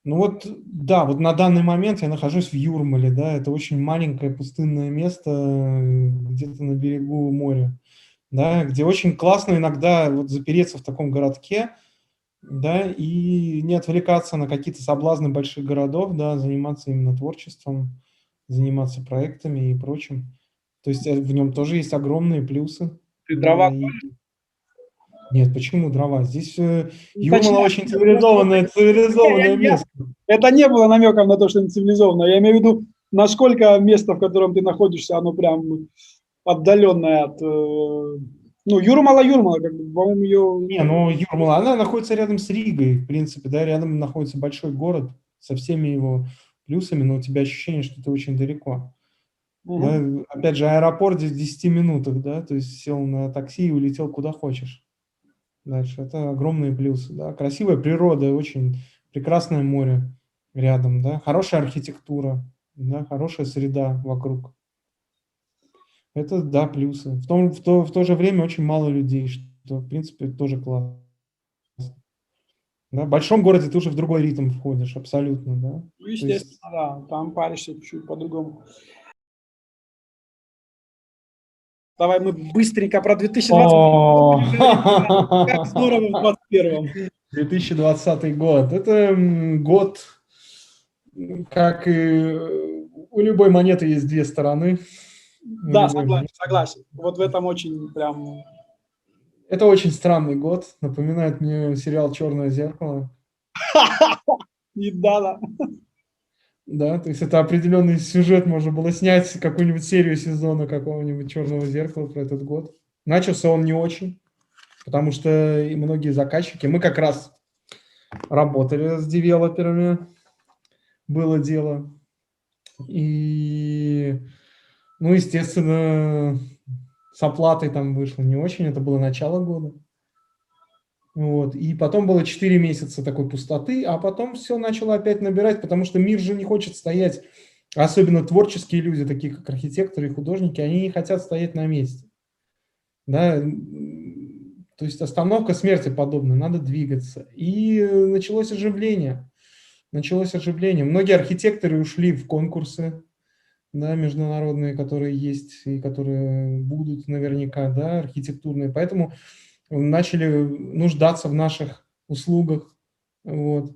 Ну вот, да, вот на данный момент я нахожусь в Юрмале, да, это очень маленькое пустынное место где-то на берегу моря, да, где очень классно иногда вот запереться в таком городке, да, и не отвлекаться на какие-то соблазны больших городов, да, заниматься именно творчеством, заниматься проектами и прочим. То есть в нем тоже есть огромные плюсы, Ты дрова. да, и нет, почему дрова? Здесь Юрмала Точнее, очень цивилизованное место. это не было намеком на то, что не цивилизованно. Я имею в виду, насколько место, в котором ты находишься, оно прям отдаленное от... Ну, Юрмала, как бы, по-моему, Не, ее... ну Юрмала, она находится рядом с Ригой, в принципе, да, рядом находится большой город со всеми его плюсами, но у тебя ощущение, что ты очень далеко. Да, опять же, аэропорт здесь в 10 минутах, да, то есть сел на такси и улетел куда хочешь. Дальше. Это огромные плюсы, да. Красивая природа, очень прекрасное море рядом, да, хорошая архитектура, да, хорошая среда вокруг. Это, да, плюсы. В то же время очень мало людей, что, в принципе, тоже классно. Да, в большом городе ты уже в другой ритм входишь, абсолютно, да. Ну, То есть, естественно, да, там паришься чуть-чуть по-другому. Давай мы быстренько про 2020 о, будем говорить, как здорово в 2021. 2020 год. Это год, как и у любой монеты есть две стороны. У Да, любой согласен, монеты. согласен. Вот в этом очень прям... Это очень странный год. Напоминает мне сериал «Черное зеркало». Да, да. Да, то есть это определенный сюжет, можно было снять какую-нибудь серию сезона какого-нибудь «Черного зеркала» про этот год. Начался он не очень, потому что и многие заказчики, мы как раз работали с девелоперами, было дело. И, ну, естественно, с оплатой там вышло не очень, это было начало года. Вот. И потом было 4 месяца такой пустоты, а потом все начало опять набирать, потому что мир же не хочет стоять, особенно творческие люди, такие как архитекторы и художники, они не хотят стоять на месте. Да? То есть остановка смерти подобная, надо двигаться. И началось оживление. началось оживление. Многие архитекторы ушли в конкурсы, да, международные, которые есть и которые будут наверняка, да, архитектурные. Поэтому начали нуждаться в наших услугах. Вот.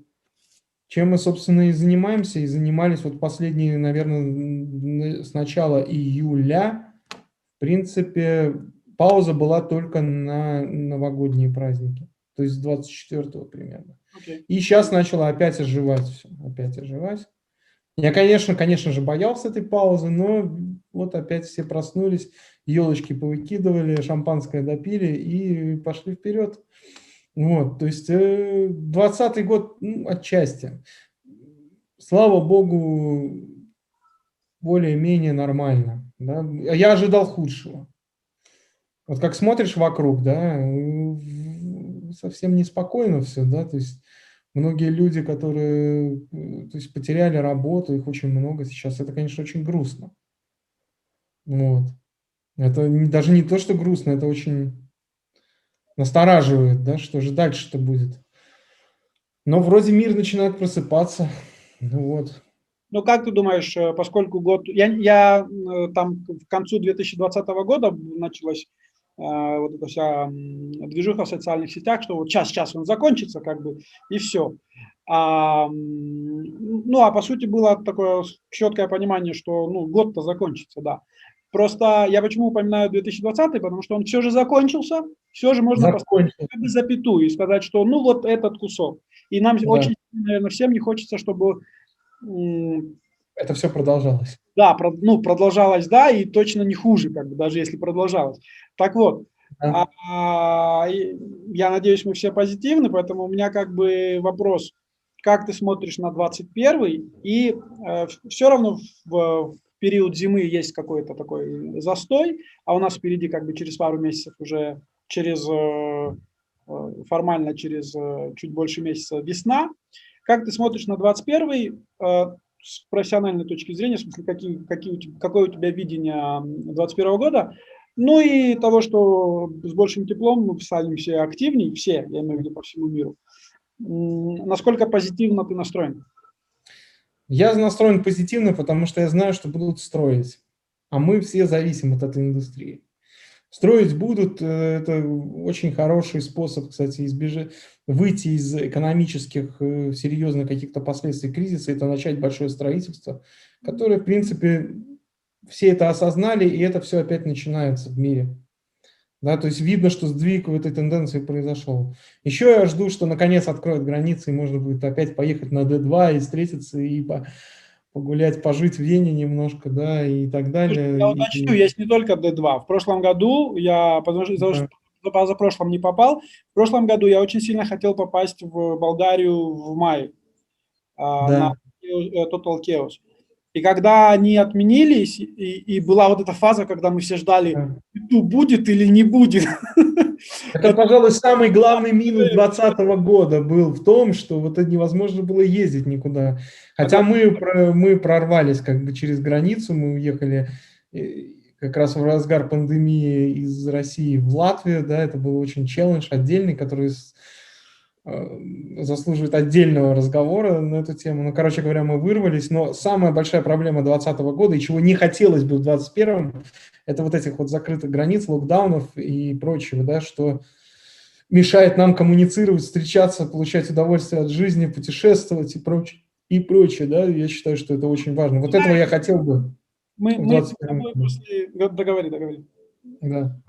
Чем мы, собственно, и занимаемся, и занимались вот последние, наверное, с начала июля. В принципе, пауза была только на новогодние праздники, то есть с 24-го примерно. Окей. И сейчас начало опять оживать все, опять оживать. Я, конечно же, боялся этой паузы, но вот опять все проснулись, елочки повыкидывали, шампанское допили и пошли вперед. Вот, то есть 20-й год, ну, отчасти, слава богу, более-менее нормально. Да? Я ожидал худшего. Вот как смотришь вокруг, да, совсем неспокойно все, да, то есть многие люди, которые, то есть, потеряли работу, их очень много сейчас, это, конечно, очень грустно. Вот. Это даже не то, что грустно, это очень настораживает, да, что же дальше-то будет. Но вроде мир начинает просыпаться, ну вот. Ну, как ты думаешь, поскольку год... Я там к концу 2020 года началась вот эта вся движуха в социальных сетях, что вот сейчас он закончится, как бы, и все. Ну, а по сути было такое четкое понимание, что ну, год-то закончится, да. Просто я почему упоминаю 2020, потому что он все же закончился, все же можно поставить как бы запятую и сказать, что ну вот этот кусок. И нам очень, наверное, всем не хочется, чтобы... Это все продолжалось. Да, ну, продолжалось, да, и точно не хуже, как бы, даже если продолжалось. Так вот, Да. я надеюсь, мы все позитивны, поэтому у меня как бы вопрос, как ты смотришь на 21-й, и все равно в период зимы есть какой-то такой застой, а у нас впереди как бы через пару месяцев уже формально через чуть больше месяца весна. Как ты смотришь на 21-й с профессиональной точки зрения, в смысле, какое у тебя видение 2021 года, ну и того, что с большим теплом мы стали все активнее, все, я имею в виду по всему миру. Насколько позитивно ты настроен? Я настроен позитивно, потому что я знаю, что будут строить. А мы все зависим от этой индустрии. Строить будут, это очень хороший способ, кстати, выйти из экономических серьезных каких-то последствий кризиса, это начать большое строительство, которое, в принципе, все это осознали, и это все опять начинается в мире. Да, то есть видно, что сдвиг в этой тенденции произошел. Еще я жду, что наконец откроют границы, и можно будет опять поехать на D2 и встретиться, и погулять, пожить в Вене немножко, да, и так далее. Я уточню, есть не только D2. В прошлом году я, позапрошлом не попал, в прошлом году я очень сильно хотел попасть в Болгарию в мае на Total Chaos. И когда они отменились, и была вот эта фаза, когда мы все ждали, будет или не будет. Это, пожалуй, самый главный минус 2020 года был в том, что вот это невозможно было ездить никуда. Хотя мы прорвались как бы через границу, мы уехали как раз в разгар пандемии из России в Латвию, да, это был очень челлендж отдельный, который заслуживает отдельного разговора на эту тему. Ну, короче говоря, мы вырвались, но самая большая проблема 2020 года, и чего не хотелось бы в 2021, это вот этих вот закрытых границ, локдаунов и прочего, да, что мешает нам коммуницировать, встречаться, получать удовольствие от жизни, путешествовать и прочее, да, я считаю, что это очень важно. Вот этого я хотел бы в 2021. Договори. Да.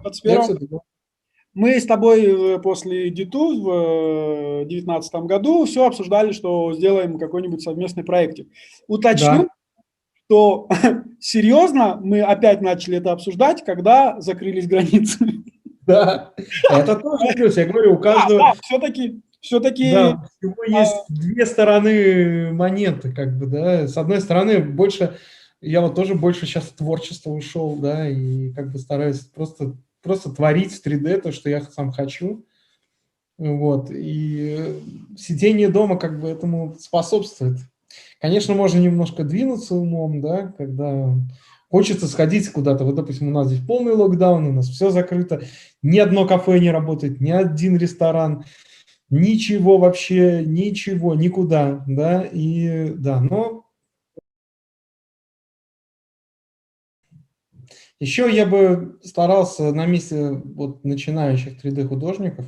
Мы с тобой после ДИТУ в 2019 году все обсуждали, что сделаем какой-нибудь совместный проектик. Уточню, что серьезно мы опять начали это обсуждать, когда закрылись границы. Да, это тоже плюс. Я говорю, у каждого... Да, все-таки... Да, всего есть две стороны монеты, как бы, да. С одной стороны, я вот тоже больше сейчас в творчество ушел, да, и как бы стараюсь просто творить в 3D то, что я сам хочу. Вот. И сидение дома как бы этому способствует. Конечно, можно немножко двинуться умом, да, когда хочется сходить куда-то. Вот, допустим, у нас здесь полный локдаун, у нас все закрыто, ни одно кафе не работает, ни один ресторан. Ничего вообще, ничего, никуда, да, и да, но еще я бы старался на месте вот начинающих 3D-художников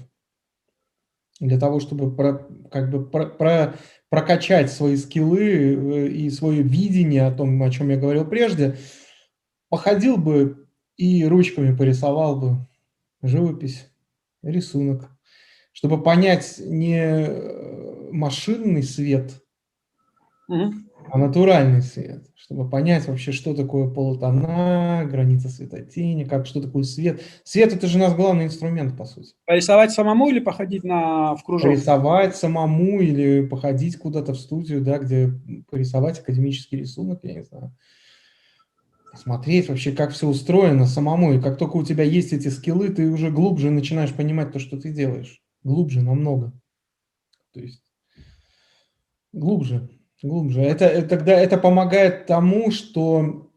для того, чтобы как бы прокачать свои скиллы и свое видение о том, о чем я говорил прежде, походил бы и ручками порисовал бы живопись, рисунок, чтобы понять не машинный свет, Мгм. а натуральный свет, чтобы понять вообще, что такое полутона, граница светотени, что такое свет. Свет – это же у нас главный инструмент, по сути. Порисовать самому или походить в кружок? Порисовать самому или походить куда-то в студию, да, где порисовать академический рисунок, я не знаю. Посмотреть вообще, как все устроено самому. И как только у тебя есть эти скиллы, ты уже глубже начинаешь понимать то, что ты делаешь. Глубже намного. То есть глубже, глубже. Тогда это помогает тому, что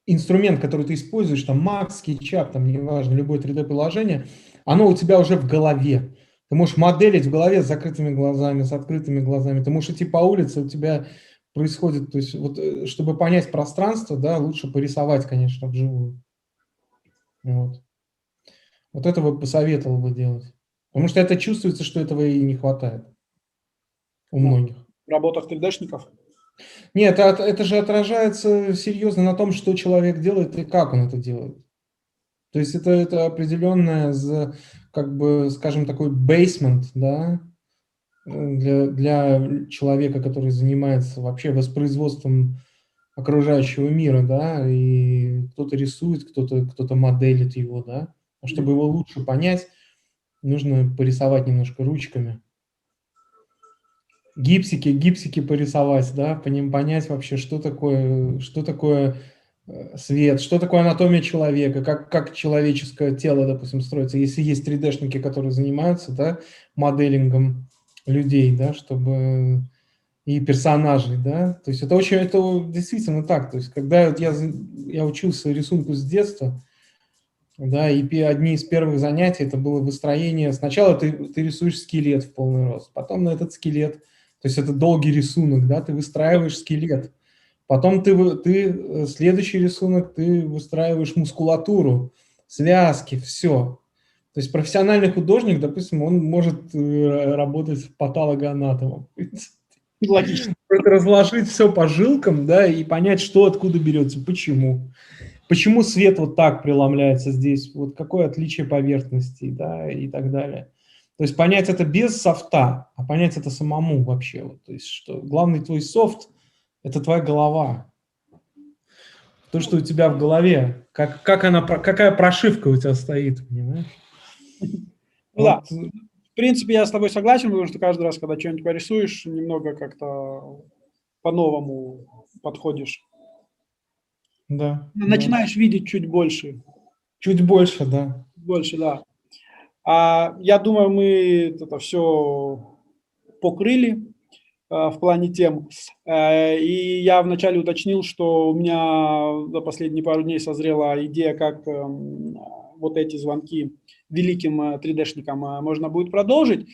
инструмент, который ты используешь, там Max, SketchUp, там неважно, любое 3D-приложение, оно у тебя уже в голове. Ты можешь моделить в голове с закрытыми глазами, с открытыми глазами. Ты можешь идти по улице, у тебя происходит, то есть вот, чтобы понять пространство, да, лучше порисовать, конечно, вживую. Вот. Вот этого бы посоветовал бы делать. Потому что это чувствуется, что этого и не хватает у многих. В работах 3D-шников? Нет, это же отражается серьезно на том, что человек делает и как он это делает. То есть это определенное, как бы, скажем, такой бейсмент, да, для человека, который занимается вообще воспроизводством окружающего мира, да, и кто-то рисует, кто-то моделит его, да. А чтобы его лучше понять, нужно порисовать немножко ручками. Гипсики порисовать, да, по ним понять вообще, что такое свет, что такое анатомия человека, как человеческое тело, допустим, строится. Если есть 3D-шники, которые занимаются, да, моделингом людей, да, чтобы и персонажей, да, то есть это действительно так. То есть когда вот я учился рисунку с детства, да, и одни из первых занятий это было выстроение. Сначала ты рисуешь скелет в полный рост, потом на этот скелет, то есть это долгий рисунок, да, ты выстраиваешь скелет. Потом следующий рисунок, ты выстраиваешь мускулатуру, связки, все. То есть профессиональный художник, допустим, он может работать патологоанатомом. Логично. Это разложить все по жилкам, да, и понять, что откуда берется, почему. Почему свет вот так преломляется здесь, вот какое отличие поверхностей, да, и так далее. То есть понять это без софта, а понять это самому вообще. Вот, то есть что главный твой софт – это твоя голова. То, что у тебя в голове, какая прошивка у тебя стоит, понимаешь? Ну да, Вот, в принципе, я с тобой согласен, потому что каждый раз, когда что-нибудь порисуешь, немного как-то по-новому подходишь. да, да. Начинаешь видеть чуть больше. Чуть больше, да. Больше, да. Я думаю, мы это все покрыли в плане тем. И я вначале уточнил, что у меня за последние пару дней созрела идея, как вот эти звонки великим 3D-шникам можно будет продолжить.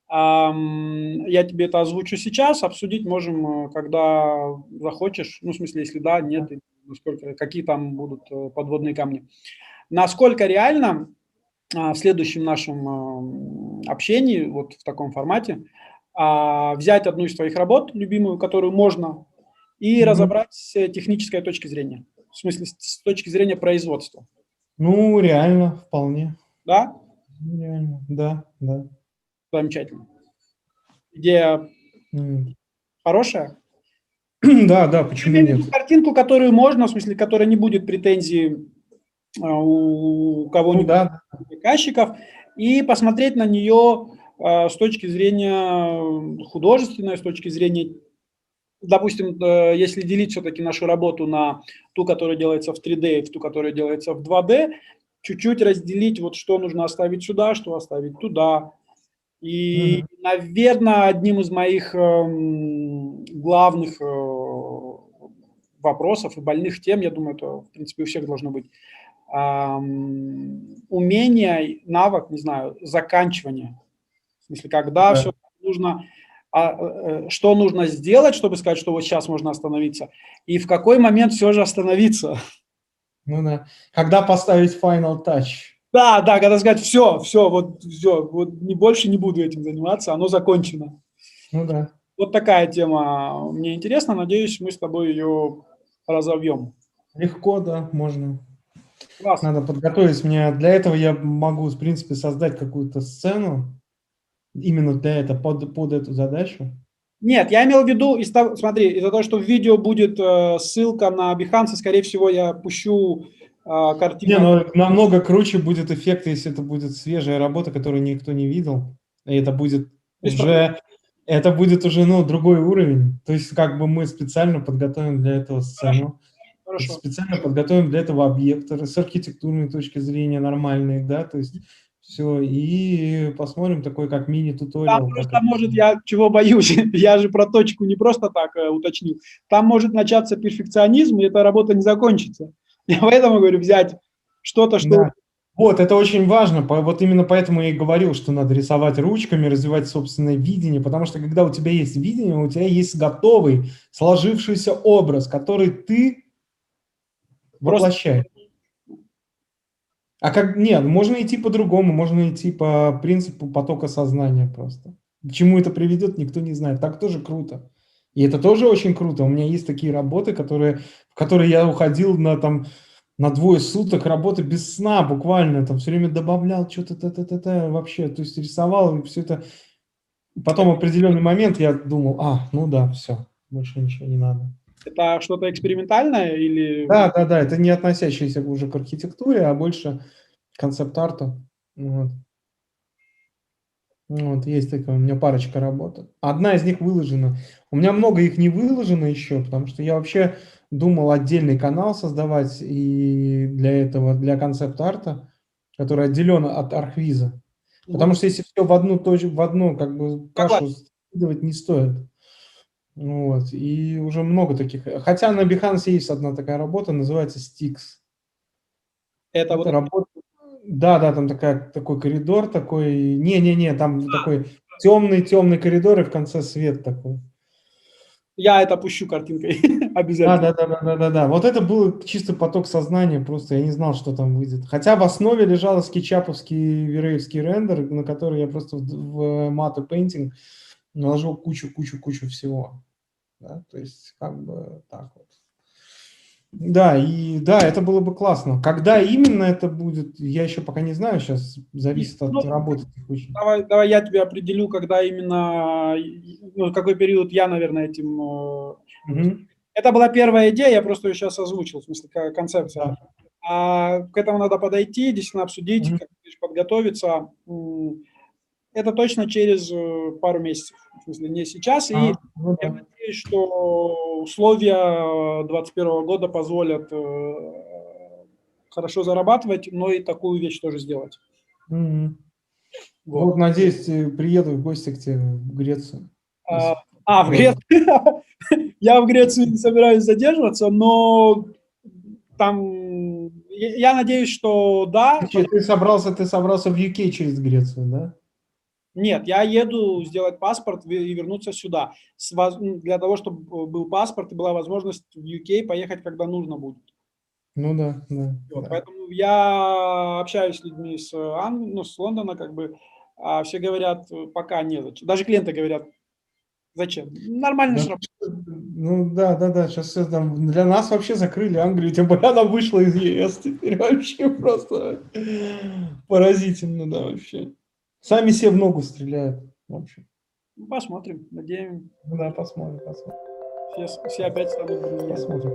Я тебе это озвучу сейчас, обсудить можем, когда захочешь. Ну, в смысле, если да, нет, и насколько, какие там будут подводные камни. Насколько реально в следующем нашем общении, вот в таком формате, взять одну из твоих работ, любимую, которую можно, и разобрать с технической точки зрения, в смысле с точки зрения производства. Ну, реально, вполне. Да? Реально, да, да. Замечательно. Идея хорошая? Да, да, почему Я имею в нет? виду картинку, которую можно, в смысле, которая не будет претензий у кого-нибудь, Да. заказчиков, и посмотреть на нее с точки зрения художественной, с точки зрения, допустим, если делить все-таки нашу работу на ту, которая делается в 3D, и в ту, которая делается в 2D, чуть-чуть разделить, вот что нужно оставить сюда, что оставить туда. И, наверное, одним из моих главных вопросов и больных тем, я думаю, это, в принципе, у всех должно быть. Умение, навык, не знаю, заканчивания. В смысле, когда все нужно, что нужно сделать, чтобы сказать, что вот сейчас можно остановиться, и в какой момент все же остановиться. Ну да. Когда поставить final touch. Да, когда сказать, все, вот не больше не буду этим заниматься, оно закончено. Ну да. Вот такая тема мне интересна, надеюсь, мы с тобой ее разовьем. Легко, да, можно. Классно. Надо подготовить. Для этого я могу, в принципе, создать какую-то сцену, именно для этого, под эту задачу. Нет, я имел в виду, смотри, из-за того, что в видео будет ссылка на Behance, скорее всего, я пущу картину. Не, но намного круче будет эффект, если это будет свежая работа, которую никто не видел. И это будет уже, другой уровень. То есть как бы мы специально подготовим для этого сцену. Хорошо. Специально подготовим для этого объекты с архитектурной точки зрения нормальные, да, то есть все, и посмотрим такой как мини-туториал. Там просто может, я чего боюсь, я же про точку не просто так уточнил, там может начаться перфекционизм, и эта работа не закончится. Я поэтому говорю, взять что-то, что... Да. Вот, это очень важно, вот именно поэтому я и говорил, что надо рисовать ручками, развивать собственное видение, потому что когда у тебя есть видение, у тебя есть готовый, сложившийся образ, который ты воплощаешь. Нет, можно идти по-другому, можно идти по принципу потока сознания просто. К чему это приведет, никто не знает. Так тоже круто. И это тоже очень круто. У меня есть такие работы, в которые я уходил на 2 суток работы без сна буквально. Там все время добавлял что-то вообще. То есть рисовал и все это. Потом в определенный момент я думал, ну да, все, больше ничего не надо. Это что-то экспериментальное или... Да, это не относящееся уже к архитектуре, а больше к концепт-арту. Вот, есть такая у меня парочка работ. Одна из них выложена. У меня много их не выложено еще, потому что я вообще думал отдельный канал создавать и для концепт-арта, который отделен от архвиза. Потому что если все в одну как бы кашу скидывать не стоит. Вот, и уже много таких. Хотя на Behance есть одна такая работа, называется Stix. Это вот работа. Да, там такой коридор такой. Не, там такой темный коридор, и в конце свет такой. Я это пущу картинкой обязательно. Да. Вот это был чисто поток сознания, просто я не знал, что там выйдет. Хотя в основе лежал скетчаповский виреевский рендер, на который я просто в Matte Painting наложил кучу всего. Да, то есть как бы так вот. Да, это было бы классно. Когда именно это будет, я еще пока не знаю, сейчас зависит от работы. Давай я тебе определю, когда именно, какой период я, наверное, этим... Это была первая идея, я просто ее сейчас озвучил, в смысле, концепция. Да. А к этому надо подойти, действительно обсудить, подготовиться. Это точно через пару месяцев, в смысле, не сейчас. И я надеюсь, что условия 2021 года позволят хорошо зарабатывать, но и такую вещь тоже сделать. Вот, надеюсь, приеду в гости к тебе в Грецию. В Грецию? Я в Греции не собираюсь задерживаться, но там, я надеюсь, что да. Ты собрался в UK через Грецию, да? Нет, я еду сделать паспорт и вернуться сюда. Для того, чтобы был паспорт и была возможность в UK поехать, когда нужно будет. Ну да. Поэтому я общаюсь с людьми с Лондона, как бы, а все говорят, пока незачем. Даже клиенты говорят, зачем? Нормально же работает. Ну да, сейчас все там, для нас вообще закрыли Англию, тем более она вышла из ЕС, теперь вообще просто поразительно, да, вообще. Сами себе в ногу стреляют, в общем. Посмотрим, надеемся. Да, посмотрим. Все опять станут другими. Посмотрим.